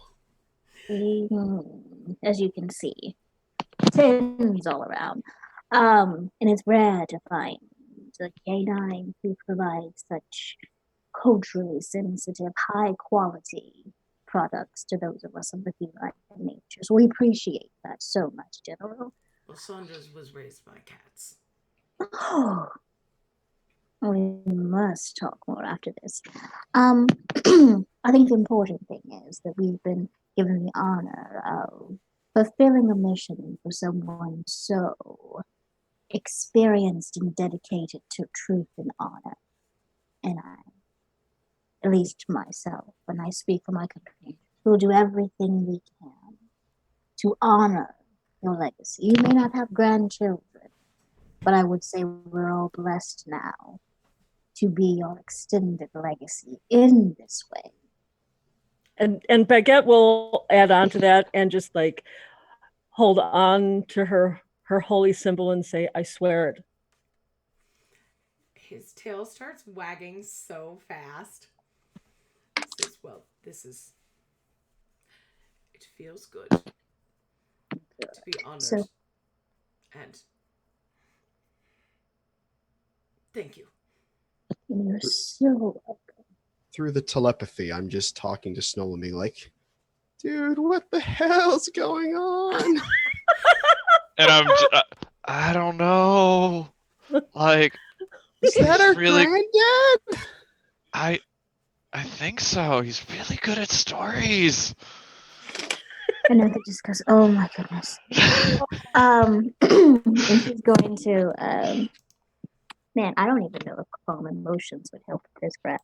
As you can see, tins all around. And it's rare to find a canine who provides such culturally sensitive, high quality products to those of us of the feline nature. So we appreciate that so much, General. Well, Saunders was raised by cats. Oh, we must talk more after this. I think the important thing is that we've been given the honor of fulfilling a mission for someone so experienced and dedicated to truth and honor. And I, at least myself, when I speak for my company, will do everything we can to honor your legacy. You may not have grandchildren, but I would say we're all blessed now to be your extended legacy in this way. And Baguette will add on to that and just like hold on to her holy symbol and say, I swear it. His tail starts wagging so fast. Says, well, it feels good to be honored. So- And thank you. You're so welcome. Through the telepathy, I'm just talking to Snow and being like, dude, what the hell's going on? And I don't know. Like, Is that our really- granddad? I think so. He's really good at stories. And then it just goes, oh my goodness. And she's going to, man, I don't even know if calm emotions would help with this crap.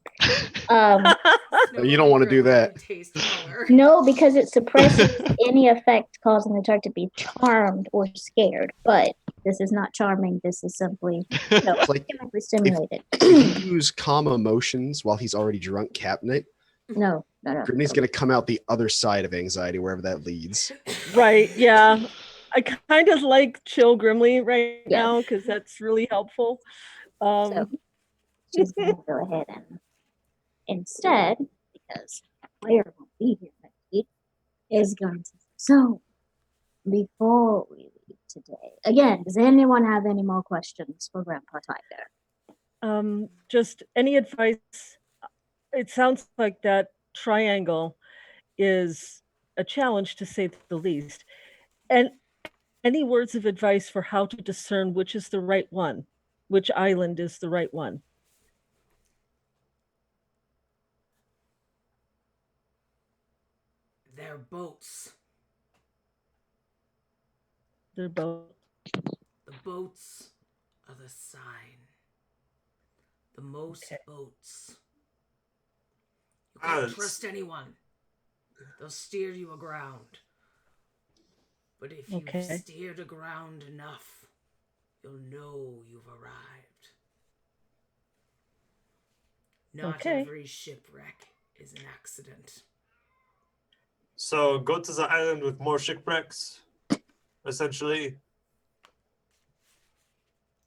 You don't wanna do that. Taste color. No, because it suppresses any effect causing the target to be charmed or scared. But this is not charming. This is simply It's like chemically stimulated. if you use calm emotions while he's already drunk capnate, No. Brittany's gonna come out the other side of anxiety, wherever that leads. Right, yeah. I kind of like Chill Grimly right Yeah. now because that's really helpful. So she's going to go ahead and instead, because Claire won't be here next week, is going to. So before we leave today, again, does anyone have any more questions for Grandpa Tiger? Just any advice? It sounds like that triangle is a challenge to say the least. And any words of advice for how to discern which is the right one, which island is the right one? They're boats. They're both. The boats are the sign. The most Okay. boats. You can't Yes. trust anyone. They'll steer you aground. But if you've Okay. steered aground enough, you'll know you've arrived. Not Okay. every shipwreck is an accident. So go to the island with more shipwrecks, essentially.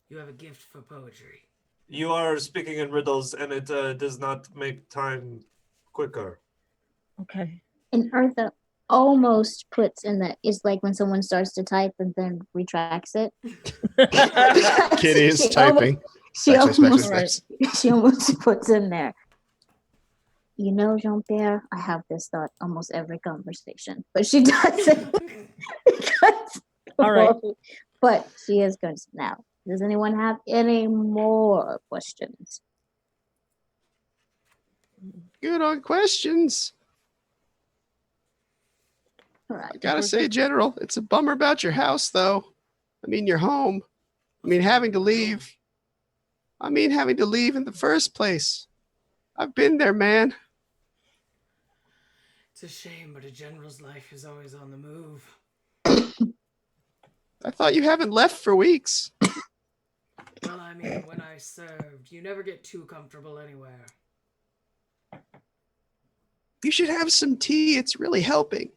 You have a gift for poetry. You are speaking in riddles, and it does not make time quicker. Okay. And Eartha almost puts in that is like when someone starts to type and then retracts it. Kitty is She typing. She Backspace, almost, backspace. she almost puts in there. You know, Jean-Pierre, I have this thought almost every conversation, but she doesn't. because- All right. But she is good now. Does anyone have any more questions? Good on questions. Right. Gotta say, General, it's a bummer about your house, though. I mean, your home. I mean, having to leave. I mean, having to leave in the first place. I've been there, man. It's a shame, but a general's life is always on the move. I thought you haven't left for weeks. Well, I mean, when I served, you never get too comfortable anywhere. You should have some tea. It's really helping.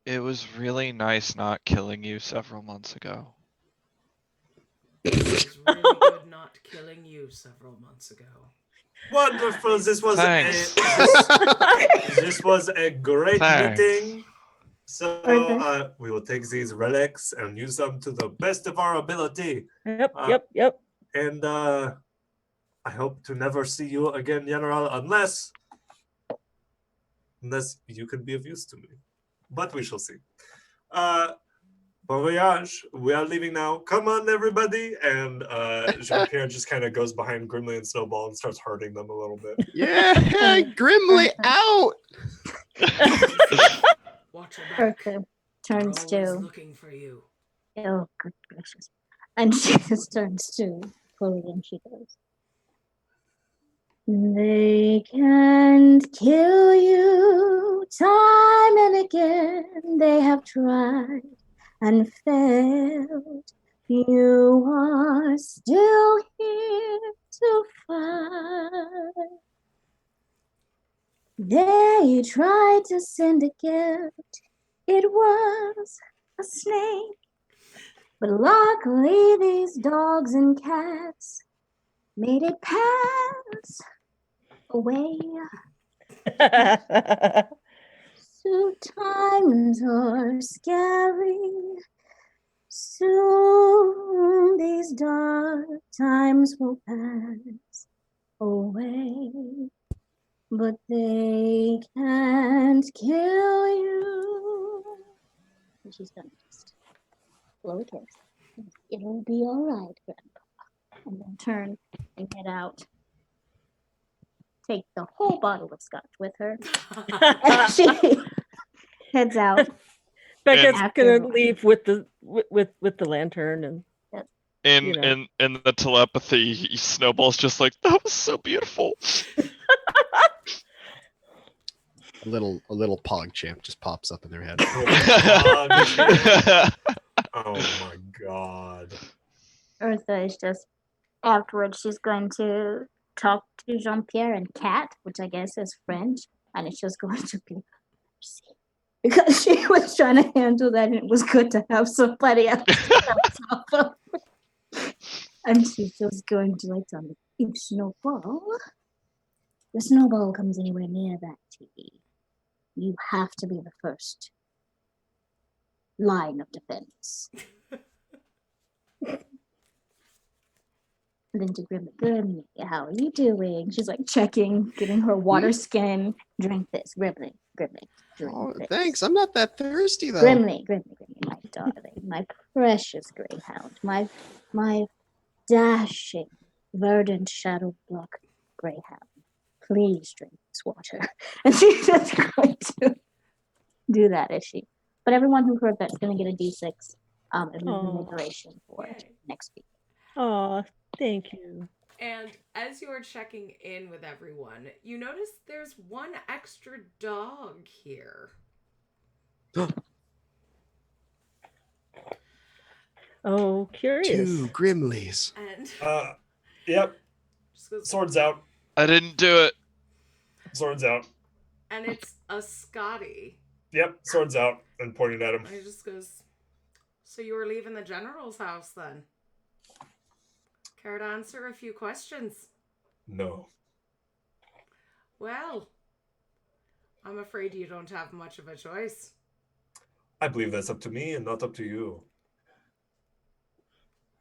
It was really nice not killing you several months ago. It was really good not killing you several months ago. Wonderful. This was Thanks. this was a great Thanks. meeting. So Okay. we will take these relics and use them to the best of our ability. Yep. And I hope to never see you again, General, unless you can be of use to me. But we shall see. Bon voyage. We are leaving now. Come on, everybody. And Jean-Pierre just kind of goes behind Grimly and Snowball and starts hurting them a little bit. Yeah, Grimly out. Watch your back. Urtha We're turns always to. looking for you. Oh, good gracious. And she just turns to Chloe and she goes, "They can't kill you time and again. They have tried and failed. You are still here to fight. They tried to send a gift. It was a snake. But luckily these dogs and cats made it pass away. So times are scary. Soon these dark times will pass away. But they can't kill you." And she's gonna just blow a kiss. "It'll be all right, Grandpa." And then turn and head out. Take the whole bottle of scotch with her. And she heads out. Becca's After- gonna leave with the lantern and you know. In the telepathy, Snowball's just like, that was so beautiful. A little pog champ just pops up in their head. Oh my god. Urtha is just afterwards. She's going to talk to Jean-Pierre and Kat, which I guess is French, and it's just going to be mercy. Because she was trying to handle that, and it was good to have somebody else to talk of. And she's just going to like tell me, "If the snowball comes anywhere near that tea, you have to be the first line of defense." And then to Grimly, "How are you doing?" She's like checking, giving her water skin. "Drink this, Grimly, drink Oh, this." thanks. I'm not that thirsty though. Grimly, my darling, my precious greyhound, my dashing, verdant shadow block greyhound. Please drink this water. And she's just going to do that, is she? But everyone who heard that's going to get a D6 as an inauguration for next week. Oh, thank you. And as you are checking in with everyone, you notice there's one extra dog here. Oh, curious. 2 Grimleys. And Yep. just goes, Swords out. I didn't do it. Swords out. and it's a Scotty. Yep. Swords out and pointing at him. And he just goes, "So you were leaving the general's house then? Care to answer a few questions?" No. "Well, I'm afraid you don't have much of a choice." I believe that's up to me and not up to you.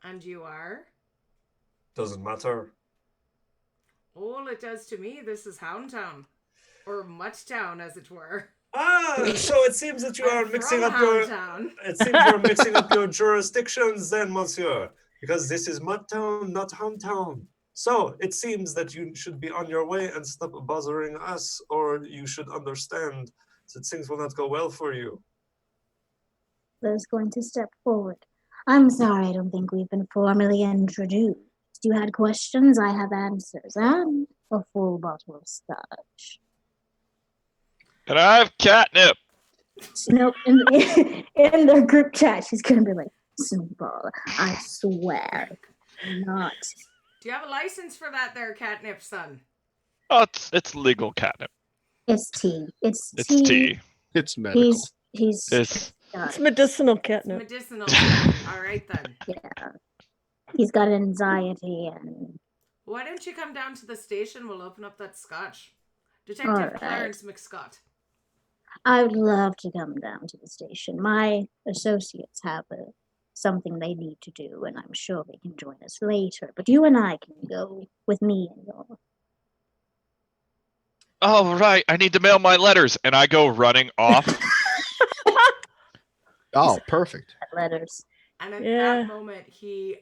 "And you are?" Doesn't matter. "All it does to me, this is Houndtown. Or Mutttown, as it were. So it seems that you are I'm mixing from up your... Houndtown." It seems you're mixing up your jurisdictions then, monsieur. Because this is Mudtown, not Hometown. So it seems that you should be on your way and stop bothering us, or you should understand that things will not go well for you. is going to step forward. I'm sorry, I don't think we've been formally introduced. You had questions, I have answers, and a full bottle of scotch. Can I have catnip? Nope, in their group chat, she's gonna be like, Snowball, I swear, not. Do you have a license for that there, catnip, son? Oh, it's legal catnip. It's tea. It's tea. It's medical. He's It's medicinal catnip. Medicinal. All right, then. Yeah. He's got anxiety and... Why don't you come down to the station? We'll open up that scotch. Detective All right. Clarence McScott. I would love to come down to the station. My associates have something they need to do, and I'm sure they can join us later. But you and I can go with me and your... Oh, right. I need to mail my letters. And I go running off. Oh, perfect. letters. And at that moment, he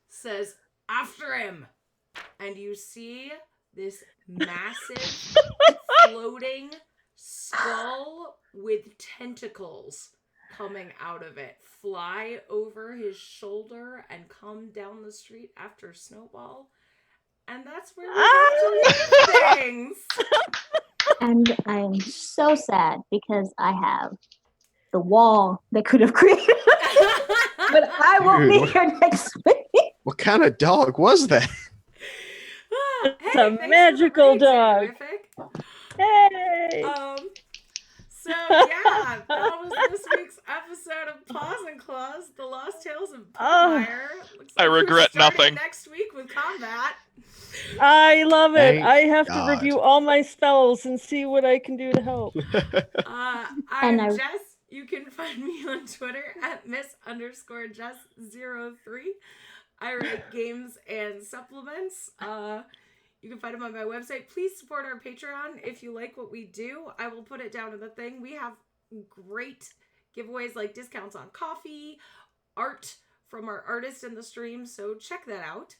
says, after him. And you see this massive floating skull with tentacles coming out of it fly over his shoulder and come down the street after Snowball. And that's where we have to leave things. And I'm so sad because I have the wall that could have created but I won't be here next week. What kind of dog was that? It's a magical dog. Hey! So yeah, that was this week's episode of Paws and Claws, The Lost Tales of Pugmire. I regret nothing. Next week with combat. I love it. Thank I have God. to review all my spells and see what I can do to help. I'm Jess. You can find me on Twitter at Miss_Jess03. I write games and supplements. You can find them on my website. Please support our Patreon if you like what we do. I will put it down in the thing. We have great giveaways like discounts on coffee, art from our artist in the stream, so check that out.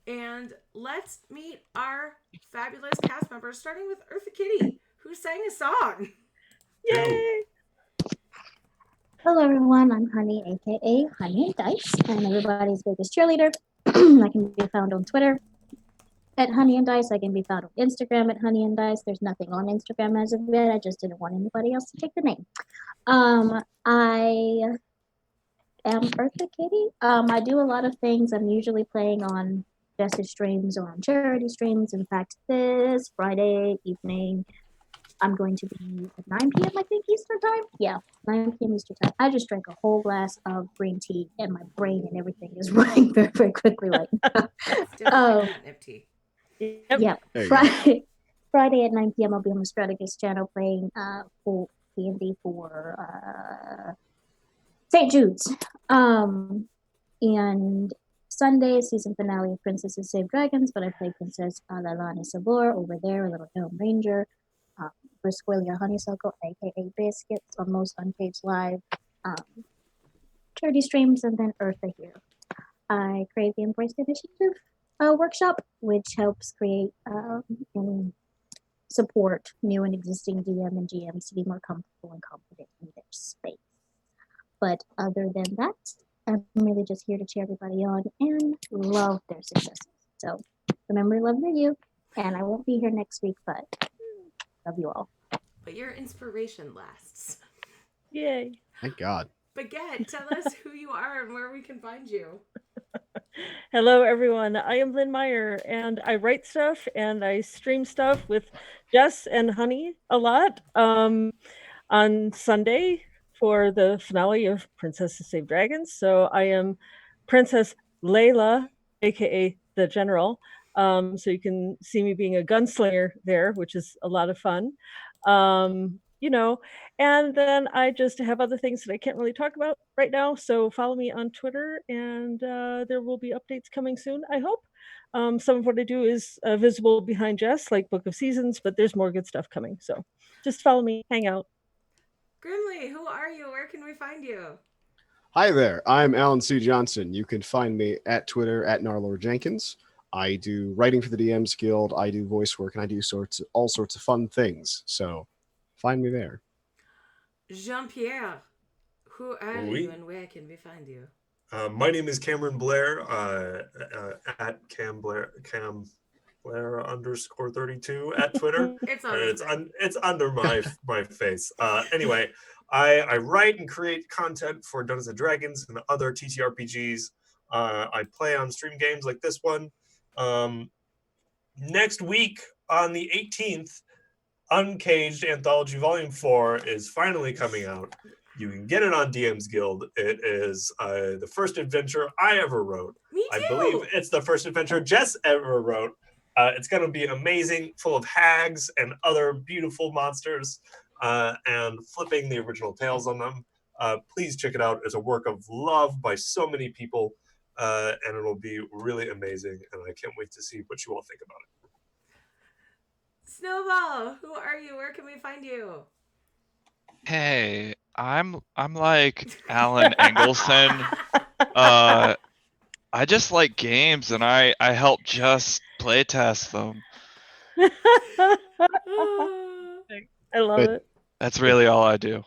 And let's meet our fabulous cast members, starting with Eartha Kitty, who sang a song. Yay! Hello everyone, I'm Honey, aka Honey and Dice, and everybody's biggest cheerleader. I can be found on Twitter at Honey and Dice. I can be found on Instagram at Honey and Dice. There's nothing on Instagram as of yet. I just didn't want anybody else to take the name. I am Eartha Kitty. I do a lot of things. I'm usually playing on Jess's streams or on charity streams. In fact, this Friday evening, I'm going to be at 9 p.m. I think Eastern time. Yeah, 9 p.m. Eastern time. I just drank a whole glass of green tea, and my brain and everything is running very, very quickly right now. Tea. Yeah, Friday at 9 p.m. I'll be on the Strategist channel playing full D&D for St. Jude's. And Sunday, season finale of Princesses Save Dragons, but I play Princess Alalani Sabor over there, a little gnome ranger. Brisquelia Honeysuckle, aka Biscuits, on most Unpaged Live charity streams, and then Eartha here. I create the Embrace Initiative workshop, which helps create and support new and existing DM and GMs to be more comfortable and confident in their space. But other than that, I'm really just here to cheer everybody on and love their successes. So remember, love you, and I won't be here next week, but love you all. But your inspiration lasts. Yay. Thank God. Baguette, tell us who you are and where we can find you. Hello, everyone. I am Lynn Meyer, and I write stuff and I stream stuff with Jess and Honey a lot. On Sunday for the finale of Princesses Save Dragons. So I am Princess Layla, aka the General. So you can see me being a gunslinger there, which is a lot of fun. And then I just have other things that I can't really talk about right now. So follow me on Twitter, and there will be updates coming soon, I hope. Some of what I do is visible behind Jess, like Book of Seasons, but there's more good stuff coming. So just follow me, hang out. Grimly, who are you? Where can we find you? Hi there. I'm Alan C. Johnson. You can find me at Twitter at Narlor Jenkins. I do writing for the DMs Guild. I do voice work, and I do all sorts of fun things. So find me there. Jean-Pierre, Who are We- you and where can we find you? My name is Cameron Blair, at Blair underscore 32 at Twitter. It's on. It's under my face. Anyway, I write and create content for Dungeons and Dragons and other TTRPGs. I play on stream games like this one. Next week on the 18th, Uncaged Anthology Volume 4 is finally coming out. You can get it on DM's Guild. It is the first adventure I ever wrote. Me too. I believe it's the first adventure Jess ever wrote. It's going to be amazing, full of hags and other beautiful monsters, and flipping the original tales on them. Please check it out. It's a work of love by so many people, and it'll be really amazing. And I can't wait to see what you all think about it. Snowball, who are you? Where can we find you? Hey, I'm like Alan Engelson. I just like games and I help just playtest them. I love But- it. That's really all I do.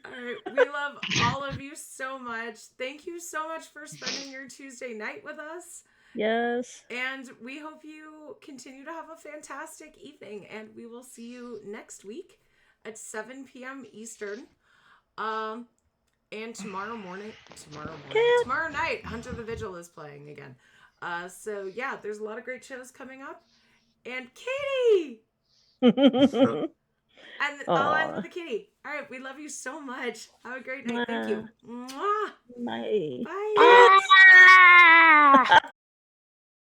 All right, we love all of you so much. Thank you so much for spending your Tuesday night with us. Yes. And we hope you continue to have a fantastic evening. And we will see you next week at 7 p.m. Eastern. And tomorrow night, Hunter the Vigil is playing again. So yeah, there's a lot of great shows coming up. And Katie! And I'll end with the kitty. All right, we love you so much. Have a great night. Thank you. Mwah. Bye. Bye. Ah!